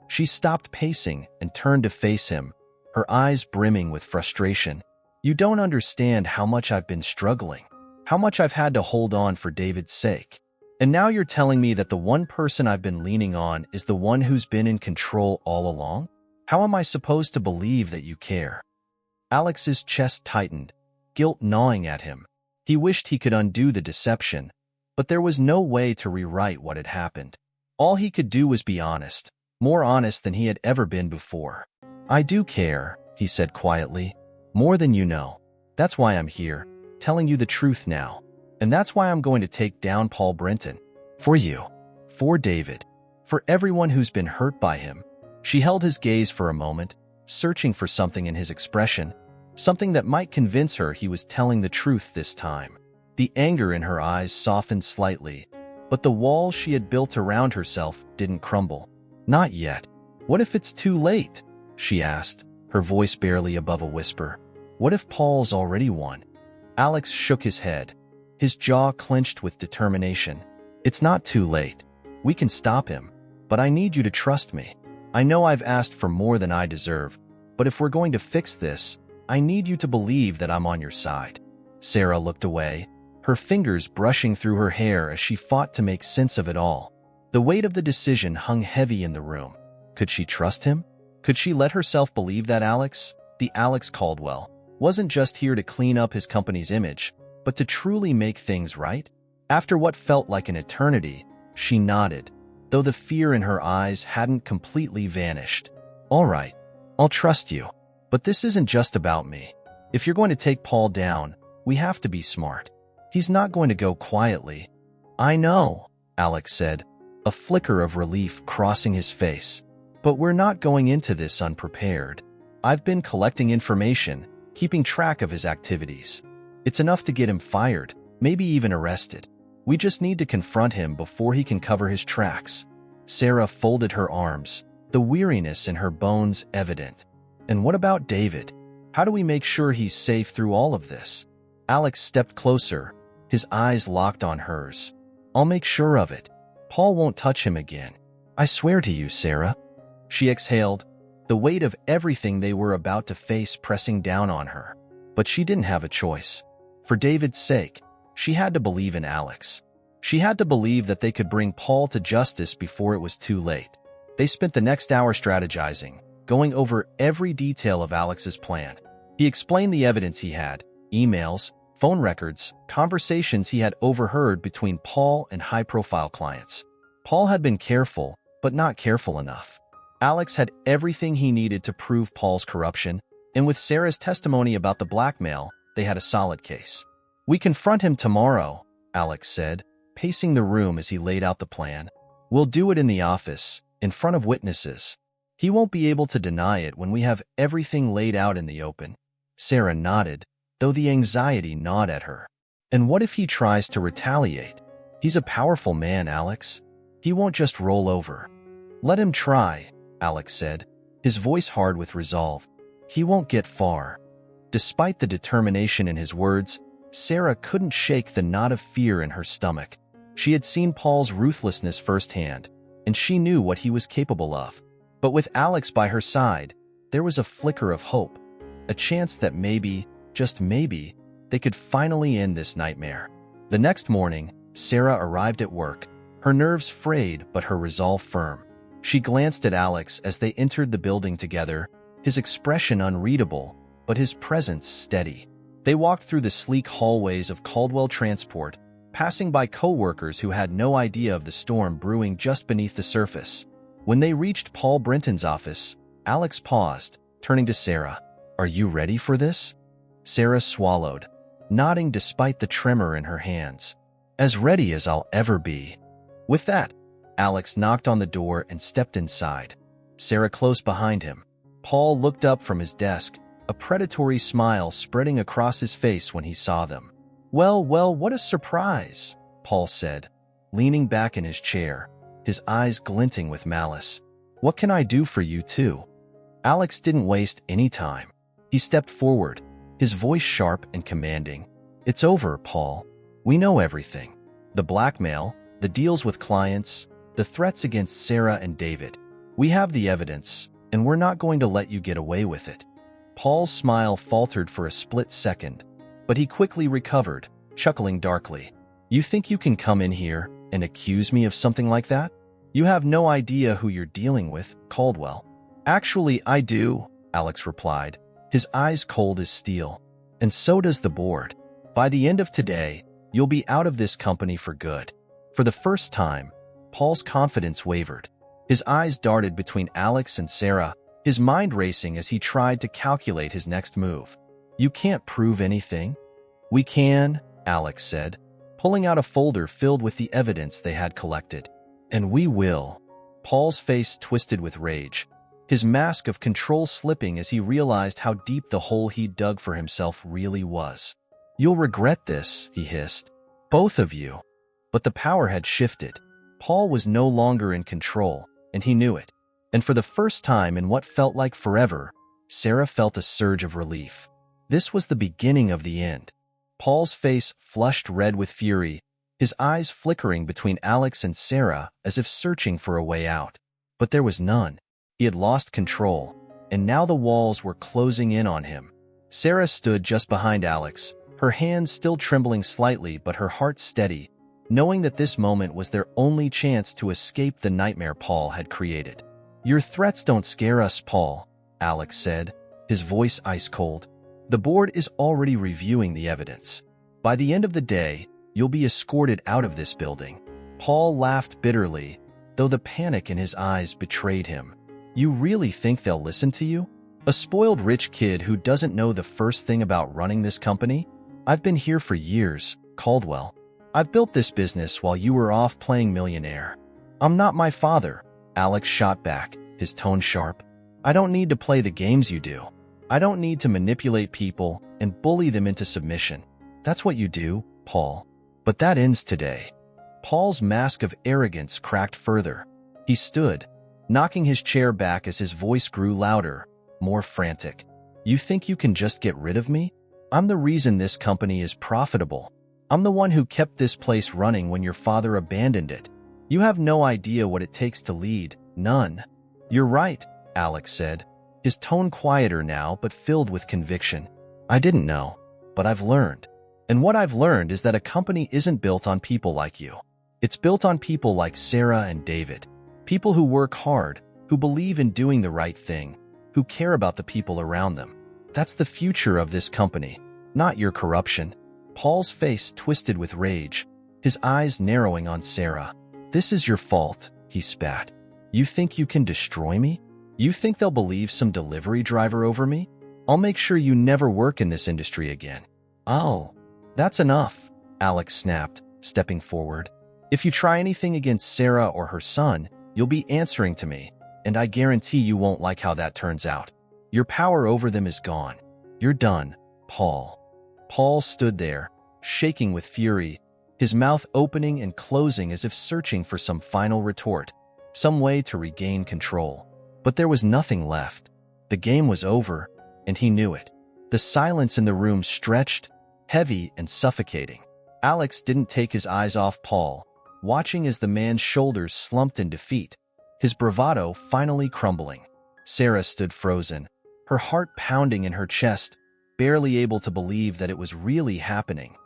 She stopped pacing and turned to face him, her eyes brimming with frustration. "You don't understand how much I've been struggling, how much I've had to hold on for David's sake. And now you're telling me that the one person I've been leaning on is the one who's been in control all along? How am I supposed to believe that you care?" Alex's chest tightened, guilt gnawing at him. He wished he could undo the deception, but there was no way to rewrite what had happened. All he could do was be honest, more honest than he had ever been before. "I do care," he said quietly, "more than you know. That's why I'm here, telling you the truth now. And that's why I'm going to take down Paul Brenton. For you, for David, for everyone who's been hurt by him." She held his gaze for a moment, searching for something in his expression, something that might convince her he was telling the truth this time. The anger in her eyes softened slightly, but the walls she had built around herself didn't crumble. "Not yet. What if it's too late?" she asked, her voice barely above a whisper. "What if Paul's already won?" Alex shook his head, his jaw clenched with determination. "It's not too late. We can stop him, but I need you to trust me. I know I've asked for more than I deserve, but if we're going to fix this, I need you to believe that I'm on your side." Sarah looked away, her fingers brushing through her hair as she fought to make sense of it all. The weight of the decision hung heavy in the room. Could she trust him? Could she let herself believe that Alex, the Alex Caldwell, wasn't just here to clean up his company's image, but to truly make things right? After what felt like an eternity, she nodded, though the fear in her eyes hadn't completely vanished. "All right, I'll trust you. But this isn't just about me. If you're going to take Paul down, we have to be smart. He's not going to go quietly." "I know," Alex said, a flicker of relief crossing his face. "But we're not going into this unprepared. I've been collecting information, keeping track of his activities. It's enough to get him fired, maybe even arrested. We just need to confront him before he can cover his tracks." Sarah folded her arms, the weariness in her bones evident. "And what about David? How do we make sure he's safe through all of this?" Alex stepped closer, his eyes locked on hers. "I'll make sure of it. Paul won't touch him again. I swear to you, Sarah." She exhaled, the weight of everything they were about to face pressing down on her. But she didn't have a choice. For David's sake, She had to believe in Alex. She had to believe that they could bring Paul to justice before it was too late. They spent the next hour strategizing, going over every detail of Alex's plan. He explained the evidence he had, emails, phone records, conversations he had overheard between Paul and high-profile clients. Paul had been careful, but not careful enough. Alex had everything he needed to prove Paul's corruption, and with Sarah's testimony about the blackmail, they had a solid case. "We confront him tomorrow," Alex said, pacing the room as he laid out the plan. "We'll do it in the office, in front of witnesses. He won't be able to deny it when we have everything laid out in the open." Sarah nodded, though the anxiety gnawed at her. "And what if he tries to retaliate? He's a powerful man, Alex. He won't just roll over." "Let him try," Alex said, his voice hard with resolve. "He won't get far." Despite the determination in his words, Sarah couldn't shake the knot of fear in her stomach. She had seen Paul's ruthlessness firsthand, and she knew what he was capable of. But with Alex by her side, there was a flicker of hope, a chance that maybe, just maybe, they could finally end this nightmare. The next morning, Sarah arrived at work, her nerves frayed but her resolve firm. She glanced at Alex as they entered the building together, his expression unreadable, but his presence steady. They walked through the sleek hallways of Caldwell Transport, passing by co-workers who had no idea of the storm brewing just beneath the surface. When they reached Paul Brenton's office, Alex paused, turning to Sarah. "Are you ready for this?" Sarah swallowed, nodding despite the tremor in her hands. "As ready as I'll ever be." With that, Alex knocked on the door and stepped inside. Sarah close behind him. Paul looked up from his desk, a predatory smile spreading across his face when he saw them. Well, what a surprise," Paul said, leaning back in his chair, his eyes glinting with malice. "What can I do for you two?" Alex didn't waste any time. He stepped forward, his voice sharp and commanding. "It's over, Paul. We know everything. The blackmail, the deals with clients, the threats against Sarah and David. We have the evidence, and we're not going to let you get away with it." Paul's smile faltered for a split second, but he quickly recovered, chuckling darkly. "You think you can come in here and accuse me of something like that? You have no idea who you're dealing with, Caldwell." "Actually, I do," Alex replied, his eyes cold as steel. "And so does the board. By the end of today, you'll be out of this company for good." For the first time, Paul's confidence wavered. His eyes darted between Alex and Sarah, his mind racing as he tried to calculate his next move. "You can't prove anything?" "We can," Alex said, pulling out a folder filled with the evidence they had collected. "And we will." Paul's face twisted with rage, his mask of control slipping as he realized how deep the hole he'd dug for himself really was. "You'll regret this," he hissed. "Both of you." But the power had shifted. Paul was no longer in control, and he knew it. And for the first time in what felt like forever, Sarah felt a surge of relief. This was the beginning of the end. Paul's face flushed red with fury, his eyes flickering between Alex and Sarah as if searching for a way out. But there was none. He had lost control, and now the walls were closing in on him. Sarah stood just behind Alex, her hands still trembling slightly but her heart steady, knowing that this moment was their only chance to escape the nightmare Paul had created. "Your threats don't scare us, Paul," Alex said, his voice ice cold. "The board is already reviewing the evidence. By the end of the day, you'll be escorted out of this building." Paul laughed bitterly, though the panic in his eyes betrayed him. "You really think they'll listen to you? A spoiled rich kid who doesn't know the first thing about running this company? I've been here for years, Caldwell. I've built this business while you were off playing Millionaire. I'm not my father," Alex shot back, his tone sharp. "I don't need to play the games you do. I don't need to manipulate people and bully them into submission. That's what you do, Paul. But that ends today." Paul's mask of arrogance cracked further. He stood, knocking his chair back as his voice grew louder, more frantic. "You think you can just get rid of me? I'm the reason this company is profitable. I'm the one who kept this place running when your father abandoned it. You have no idea what it takes to lead, none." "You're right," Alex said, his tone quieter now but filled with conviction. "I didn't know, but I've learned. And what I've learned is that a company isn't built on people like you. It's built on people like Sarah and David. People who work hard, who believe in doing the right thing, who care about the people around them. That's the future of this company, not your corruption. Paul's face twisted with rage, his eyes narrowing on Sarah. This is your fault, he spat. You think you can destroy me? You think they'll believe some delivery driver over me? I'll make sure you never work in this industry again. Oh, that's enough, Alex snapped, stepping forward. If you try anything against Sarah or her son, you'll be answering to me, and I guarantee you won't like how that turns out. Your power over them is gone. You're done, Paul. Paul stood there, shaking with fury, his mouth opening and closing as if searching for some final retort, some way to regain control. But there was nothing left. The game was over, and he knew it. The silence in the room stretched, heavy and suffocating. Alex didn't take his eyes off Paul, watching as the man's shoulders slumped in defeat, his bravado finally crumbling. Sarah stood frozen, her heart pounding in her chest, barely able to believe that it was really happening.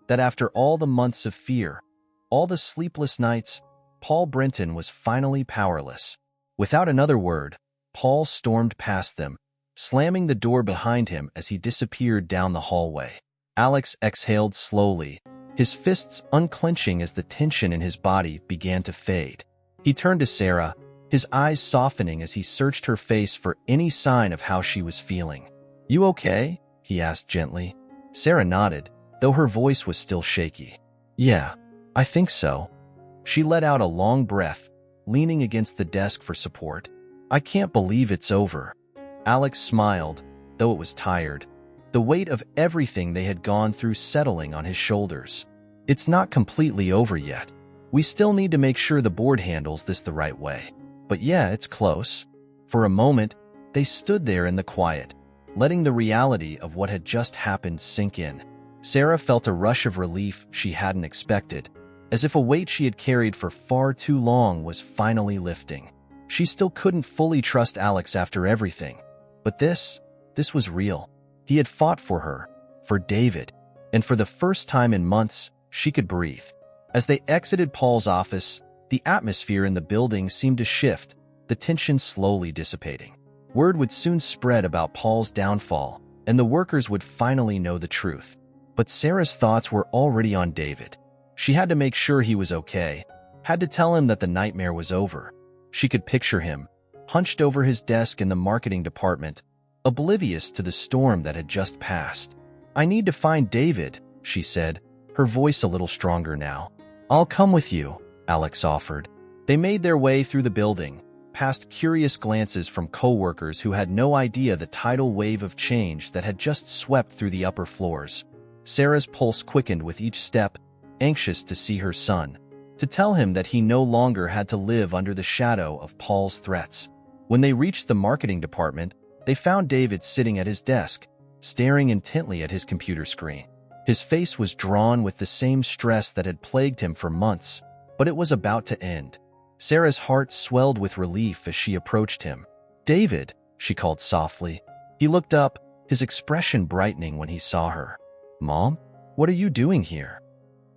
That after all the months of fear, all the sleepless nights, Paul Brenton was finally powerless. Without another word, Paul stormed past them, slamming the door behind him as he disappeared down the hallway. Alex exhaled slowly, his fists unclenching as the tension in his body began to fade. He turned to Sarah, his eyes softening as he searched her face for any sign of how she was feeling. "You okay?" he asked gently. Sarah nodded, though her voice was still shaky. "Yeah, I think so." She let out a long breath, leaning against the desk for support. "I can't believe it's over." Alex smiled, though it was tired, the weight of everything they had gone through settling on his shoulders. "It's not completely over yet. We still need to make sure the board handles this the right way. But yeah, it's close." For a moment, they stood there in the quiet, letting the reality of what had just happened sink in. Sarah felt a rush of relief she hadn't expected, as if a weight she had carried for far too long was finally lifting. She still couldn't fully trust Alex after everything, but this was real. He had fought for her, for David, and for the first time in months, she could breathe. As they exited Paul's office, the atmosphere in the building seemed to shift, the tension slowly dissipating. Word would soon spread about Paul's downfall, and the workers would finally know the truth. But Sarah's thoughts were already on David. She had to make sure he was okay, had to tell him that the nightmare was over. She could picture him, hunched over his desk in the marketing department, oblivious to the storm that had just passed. "I need to find David," she said, her voice a little stronger now. "I'll come with you," Alex offered. They made their way through the building, past curious glances from co-workers who had no idea the tidal wave of change that had just swept through the upper floors. Sarah's pulse quickened with each step, anxious to see her son, to tell him that he no longer had to live under the shadow of Paul's threats. When they reached the marketing department, they found David sitting at his desk, staring intently at his computer screen. His face was drawn with the same stress that had plagued him for months, but it was about to end. Sarah's heart swelled with relief as she approached him. "David," she called softly. He looked up, his expression brightening when he saw her. "Mom, what are you doing here?"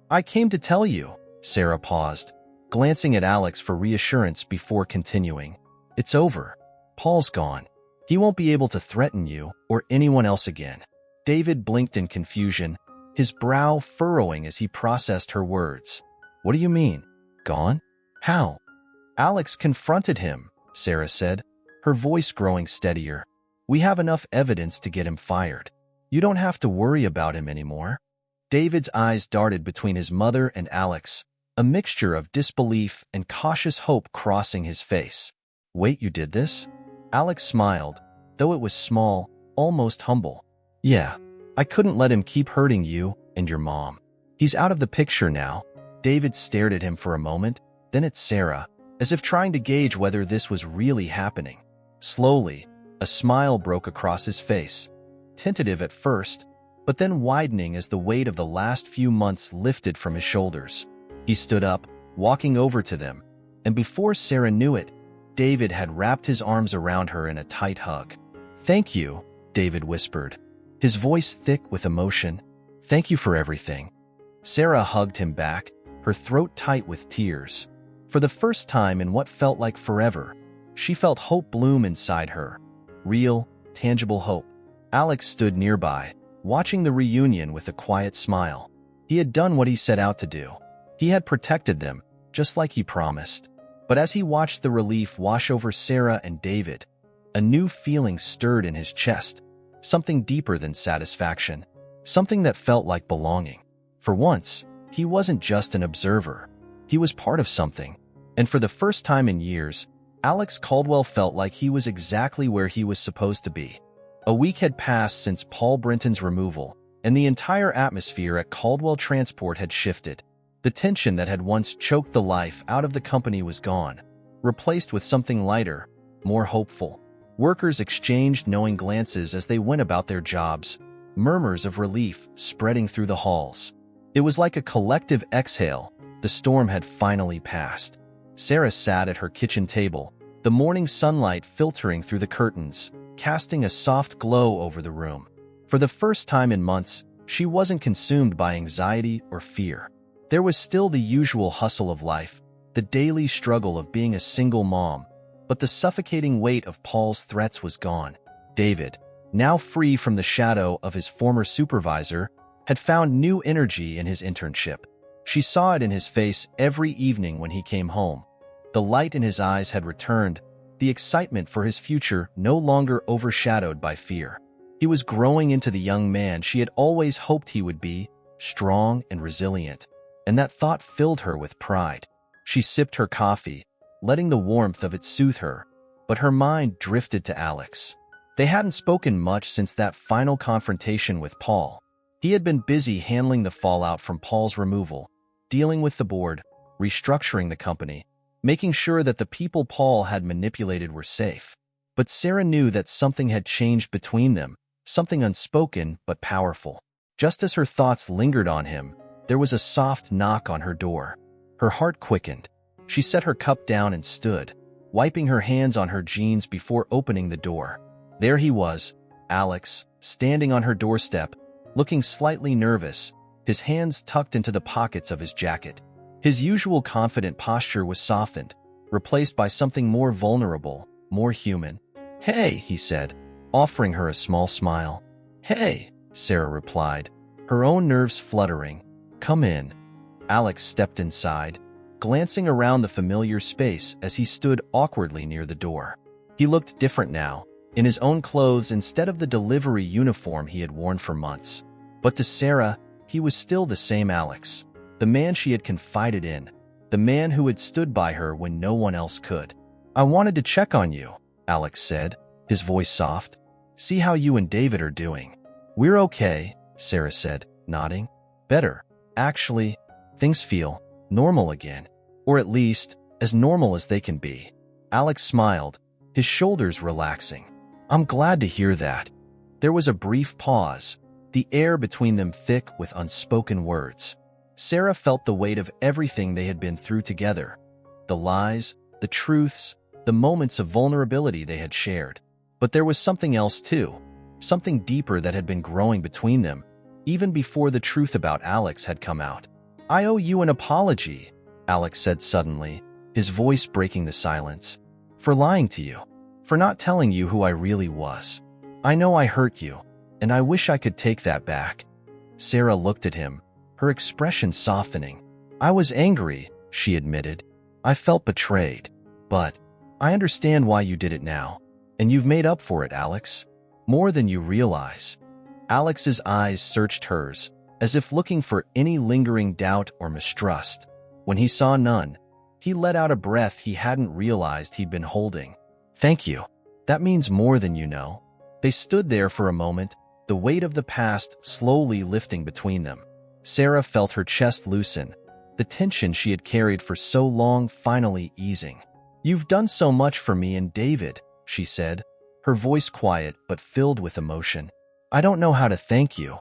"I came to tell you," Sarah paused, glancing at Alex for reassurance before continuing. "It's over. Paul's gone. He won't be able to threaten you or anyone else again." David blinked in confusion, his brow furrowing as he processed her words. "What do you mean? Gone? How?" Alex confronted him, Sarah said, her voice growing steadier. "We have enough evidence to get him fired. You don't have to worry about him anymore." David's eyes darted between his mother and Alex, a mixture of disbelief and cautious hope crossing his face. "Wait, you did this?" Alex smiled, though it was small, almost humble. "Yeah, I couldn't let him keep hurting you and your mom. He's out of the picture now." David stared at him for a moment, then at Sarah, as if trying to gauge whether this was really happening. Slowly, a smile broke across his face, tentative at first, but then widening as the weight of the last few months lifted from his shoulders. He stood up, walking over to them, and before Sarah knew it, David had wrapped his arms around her in a tight hug. "Thank you," David whispered, his voice thick with emotion. Thank you for everything. Sarah hugged him back, her throat tight with tears. For the first time in what felt like forever, she felt hope bloom inside her. Real, tangible hope. Alex stood nearby, watching the reunion with a quiet smile. He had done what he set out to do. He had protected them, just like he promised. But as he watched the relief wash over Sarah and David, a new feeling stirred in his chest, something deeper than satisfaction, something that felt like belonging. For once, he wasn't just an observer. He was part of something. And for the first time in years, Alex Caldwell felt like he was exactly where he was supposed to be. A week had passed since Paul Brinton's removal, and the entire atmosphere at Caldwell Transport had shifted. The tension that had once choked the life out of the company was gone, replaced with something lighter, more hopeful. Workers exchanged knowing glances as they went about their jobs, murmurs of relief spreading through the halls. It was like a collective exhale. The storm had finally passed. Sarah sat at her kitchen table, the morning sunlight filtering through the curtains, casting a soft glow over the room. For the first time in months, she wasn't consumed by anxiety or fear. There was still the usual hustle of life, the daily struggle of being a single mom, but the suffocating weight of Paul's threats was gone. David, now free from the shadow of his former supervisor, had found new energy in his internship. She saw it in his face every evening when he came home. The light in his eyes had returned, the excitement for his future no longer overshadowed by fear. He was growing into the young man she had always hoped he would be, strong and resilient. And that thought filled her with pride. She sipped her coffee, letting the warmth of it soothe her, but her mind drifted to Alex. They hadn't spoken much since that final confrontation with Paul. He had been busy handling the fallout from Paul's removal, dealing with the board, restructuring the company, making sure that the people Paul had manipulated were safe. But Sarah knew that something had changed between them, something unspoken but powerful. Just as her thoughts lingered on him, there was a soft knock on her door. Her heart quickened. She set her cup down and stood, wiping her hands on her jeans before opening the door. There he was, Alex, standing on her doorstep, looking slightly nervous, his hands tucked into the pockets of his jacket. His usual confident posture was softened, replaced by something more vulnerable, more human. "Hey," he said, offering her a small smile. "Hey," Sarah replied, her own nerves fluttering. "Come in." Alex stepped inside, glancing around the familiar space as he stood awkwardly near the door. He looked different now, in his own clothes instead of the delivery uniform he had worn for months. But to Sarah, he was still the same Alex, the man she had confided in, the man who had stood by her when no one else could. "I wanted to check on you," Alex said, his voice soft. "See how you and David are doing." "We're okay," Sarah said, nodding. "Better. Actually, things feel normal again. Or at least, as normal as they can be." Alex smiled, his shoulders relaxing. "I'm glad to hear that." There was a brief pause, the air between them thick with unspoken words. Sarah felt the weight of everything they had been through together. The lies, the truths, the moments of vulnerability they had shared. But there was something else too, something deeper that had been growing between them, even before the truth about Alex had come out. "I owe you an apology," Alex said suddenly, his voice breaking the silence. "For lying to you. For not telling you who I really was. I know I hurt you, and I wish I could take that back." Sarah looked at him, her expression softening. "I was angry," she admitted. "I felt betrayed. But I understand why you did it now. And you've made up for it, Alex. More than you realize." Alex's eyes searched hers, as if looking for any lingering doubt or mistrust. When he saw none, he let out a breath he hadn't realized he'd been holding. "Thank you. That means more than you know." They stood there for a moment, the weight of the past slowly lifting between them. Sarah felt her chest loosen, the tension she had carried for so long finally easing. "You've done so much for me and David," she said, her voice quiet but filled with emotion. "I don't know how to thank you."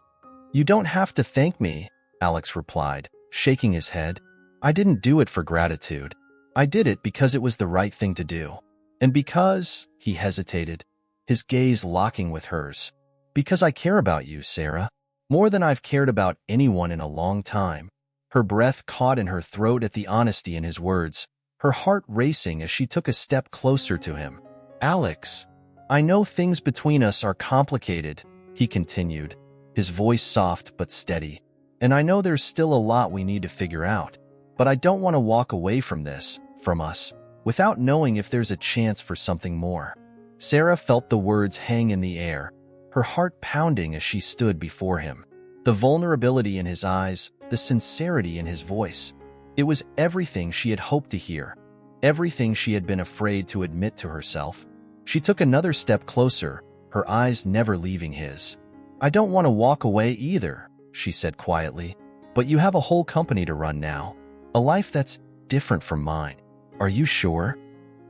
"You don't have to thank me," Alex replied, shaking his head. "I didn't do it for gratitude. I did it because it was the right thing to do. And because," he hesitated, his gaze locking with hers, "because I care about you, Sarah." More than I've cared about anyone in a long time. Her breath caught in her throat at the honesty in his words, her heart racing as she took a step closer to him. Alex, I know things between us are complicated, he continued, his voice soft but steady. And I know there's still a lot we need to figure out. But I don't want to walk away from us, without knowing if there's a chance for something more. Sarah felt the words hang in the air, her heart pounding as she stood before him. The vulnerability in his eyes, the sincerity in his voice. It was everything she had hoped to hear, everything she had been afraid to admit to herself. She took another step closer, her eyes never leaving his. I don't want to walk away either, she said quietly, but you have a whole company to run now, a life that's different from mine. Are you sure?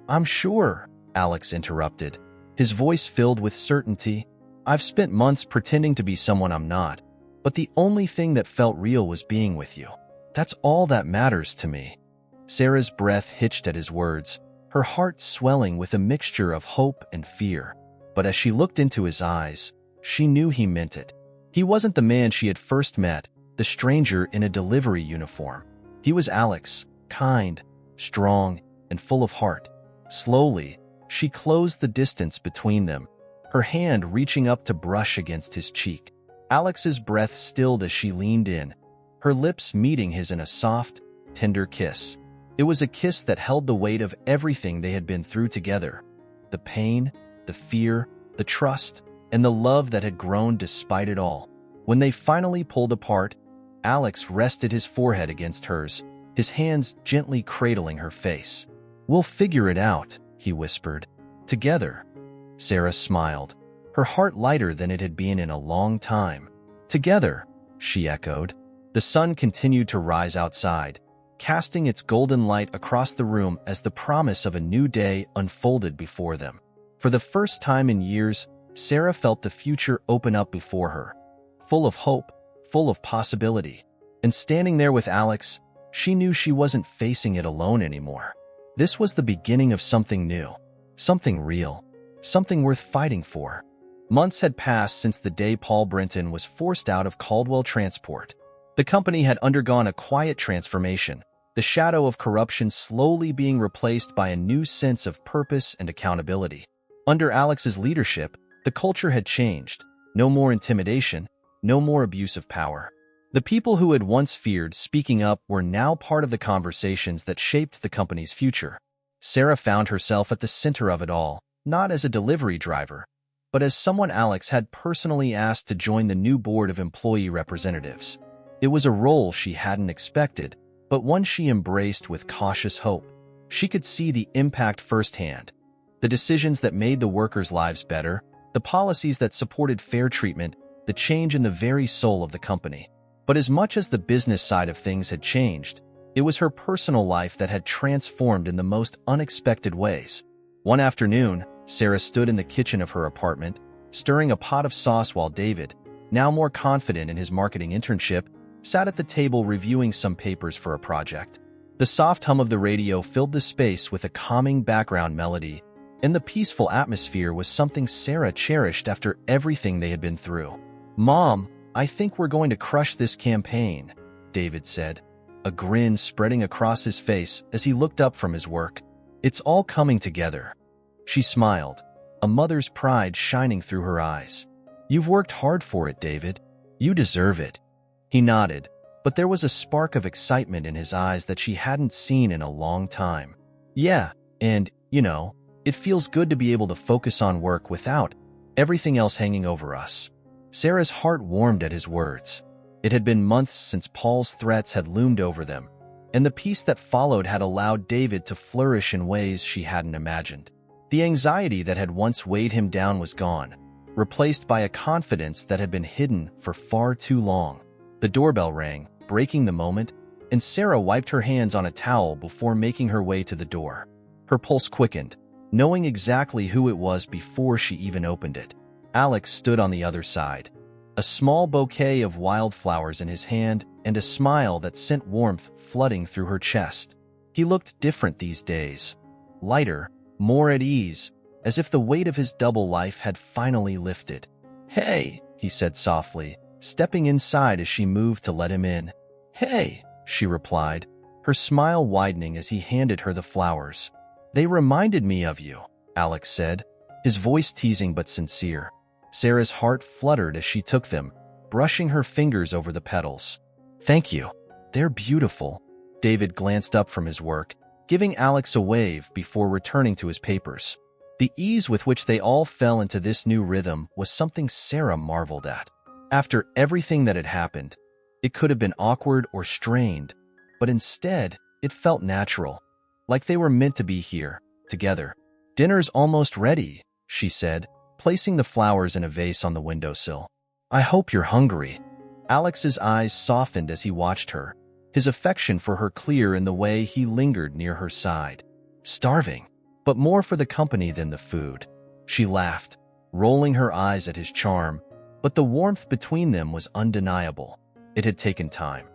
I'm sure, Alex interrupted, his voice filled with certainty. I've spent months pretending to be someone I'm not, but the only thing that felt real was being with you. That's all that matters to me. Sarah's breath hitched at his words, her heart swelling with a mixture of hope and fear. But as she looked into his eyes, she knew he meant it. He wasn't the man she had first met, the stranger in a delivery uniform. He was Alex, kind, strong, and full of heart. Slowly, she closed the distance between them, her hand reaching up to brush against his cheek. Alex's breath stilled as she leaned in, her lips meeting his in a soft, tender kiss. It was a kiss that held the weight of everything they had been through together. The pain, the fear, the trust, and the love that had grown despite it all. When they finally pulled apart, Alex rested his forehead against hers, his hands gently cradling her face. We'll figure it out, he whispered. Together. Sarah smiled, her heart lighter than it had been in a long time. Together, she echoed. The sun continued to rise outside, casting its golden light across the room as the promise of a new day unfolded before them. For the first time in years, Sarah felt the future open up before her, full of hope, full of possibility. And standing there with Alex, she knew she wasn't facing it alone anymore. This was the beginning of something new, something real, something worth fighting for. Months had passed since the day Paul Brenton was forced out of Caldwell Transport. The company had undergone a quiet transformation, the shadow of corruption slowly being replaced by a new sense of purpose and accountability. Under Alex's leadership, the culture had changed. No more intimidation, no more abuse of power. The people who had once feared speaking up were now part of the conversations that shaped the company's future. Sarah found herself at the center of it all, not as a delivery driver, but as someone Alex had personally asked to join the new board of employee representatives. It was a role she hadn't expected, but one she embraced with cautious hope. She could see the impact firsthand. The decisions that made the workers' lives better, the policies that supported fair treatment, the change in the very soul of the company. But as much as the business side of things had changed, it was her personal life that had transformed in the most unexpected ways. One afternoon, Sarah stood in the kitchen of her apartment, stirring a pot of sauce while David, now more confident in his marketing internship, sat at the table reviewing some papers for a project. The soft hum of the radio filled the space with a calming background melody, and the peaceful atmosphere was something Sarah cherished after everything they had been through. "Mom, I think we're going to crush this campaign," David said, a grin spreading across his face as he looked up from his work. "It's all coming together." She smiled, a mother's pride shining through her eyes. "You've worked hard for it, David. You deserve it." He nodded, but there was a spark of excitement in his eyes that she hadn't seen in a long time. "Yeah, and, it feels good to be able to focus on work without everything else hanging over us." Sarah's heart warmed at his words. It had been months since Paul's threats had loomed over them, and the peace that followed had allowed David to flourish in ways she hadn't imagined. The anxiety that had once weighed him down was gone, replaced by a confidence that had been hidden for far too long. The doorbell rang, breaking the moment, and Sarah wiped her hands on a towel before making her way to the door. Her pulse quickened, knowing exactly who it was before she even opened it. Alex stood on the other side, a small bouquet of wildflowers in his hand and a smile that sent warmth flooding through her chest. He looked different these days, lighter, more at ease, as if the weight of his double life had finally lifted. "Hey," he said softly, stepping inside as she moved to let him in. "Hey," she replied, her smile widening as he handed her the flowers. "They reminded me of you," Alex said, his voice teasing but sincere. Sarah's heart fluttered as she took them, brushing her fingers over the petals. "Thank you. They're beautiful." David glanced up from his work, giving Alex a wave before returning to his papers. The ease with which they all fell into this new rhythm was something Sarah marveled at. After everything that had happened, it could have been awkward or strained, but instead, it felt natural, like they were meant to be here, together. "Dinner's almost ready," she said, placing the flowers in a vase on the windowsill. "I hope you're hungry." Alex's eyes softened as he watched her, his affection for her clear in the way he lingered near her side. "Starving, but more for the company than the food." She laughed, rolling her eyes at his charm, but the warmth between them was undeniable. It had taken time.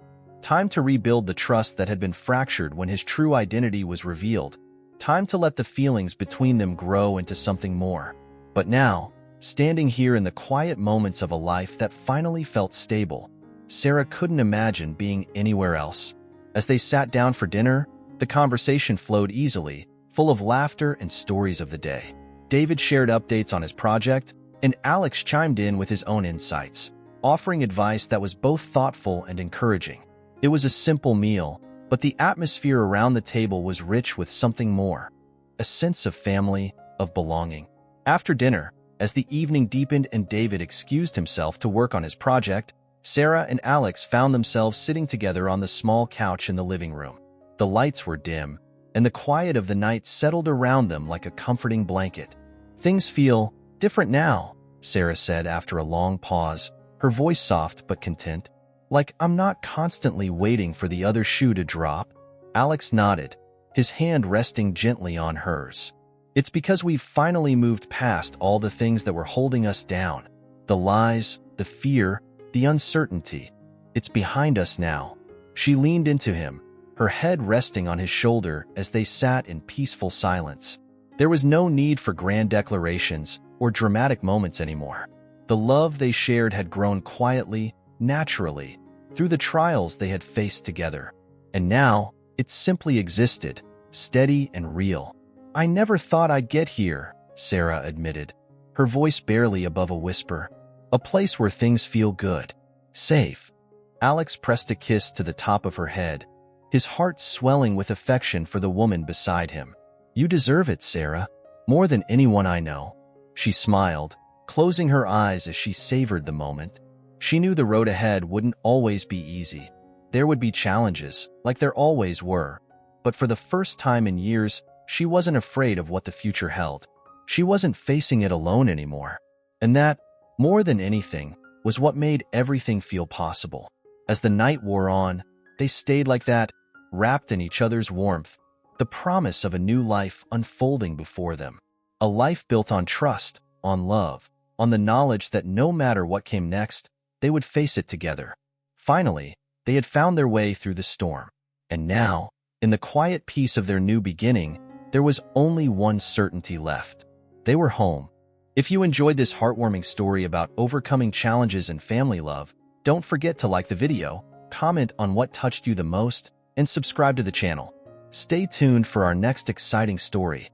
Time to rebuild the trust that had been fractured when his true identity was revealed. Time to let the feelings between them grow into something more. But now, standing here in the quiet moments of a life that finally felt stable, Sarah couldn't imagine being anywhere else. As they sat down for dinner, the conversation flowed easily, full of laughter and stories of the day. David shared updates on his project, and Alex chimed in with his own insights, offering advice that was both thoughtful and encouraging. It was a simple meal, but the atmosphere around the table was rich with something more, a sense of family, of belonging. After dinner, as the evening deepened and David excused himself to work on his project, Sarah and Alex found themselves sitting together on the small couch in the living room. The lights were dim, and the quiet of the night settled around them like a comforting blanket. "Things feel different now," Sarah said after a long pause, her voice soft but content. "Like I'm not constantly waiting for the other shoe to drop." Alex nodded, his hand resting gently on hers. "It's because we've finally moved past all the things that were holding us down. The lies, the fear, the uncertainty. It's behind us now." She leaned into him, her head resting on his shoulder as they sat in peaceful silence. There was no need for grand declarations or dramatic moments anymore. The love they shared had grown quietly, naturally, through the trials they had faced together. And now, it simply existed, steady and real. "I never thought I'd get here," Sarah admitted, her voice barely above a whisper. "A place where things feel good, safe." Alex pressed a kiss to the top of her head, his heart swelling with affection for the woman beside him. "You deserve it, Sarah, more than anyone I know." She smiled, closing her eyes as she savored the moment. She knew the road ahead wouldn't always be easy. There would be challenges, like there always were. But for the first time in years, she wasn't afraid of what the future held. She wasn't facing it alone anymore. And that, more than anything, was what made everything feel possible. As the night wore on, they stayed like that, wrapped in each other's warmth, the promise of a new life unfolding before them. A life built on trust, on love, on the knowledge that no matter what came next, they would face it together. Finally, they had found their way through the storm. And now, in the quiet peace of their new beginning, there was only one certainty left. They were home. If you enjoyed this heartwarming story about overcoming challenges and family love, don't forget to like the video, comment on what touched you the most, and subscribe to the channel. Stay tuned for our next exciting story.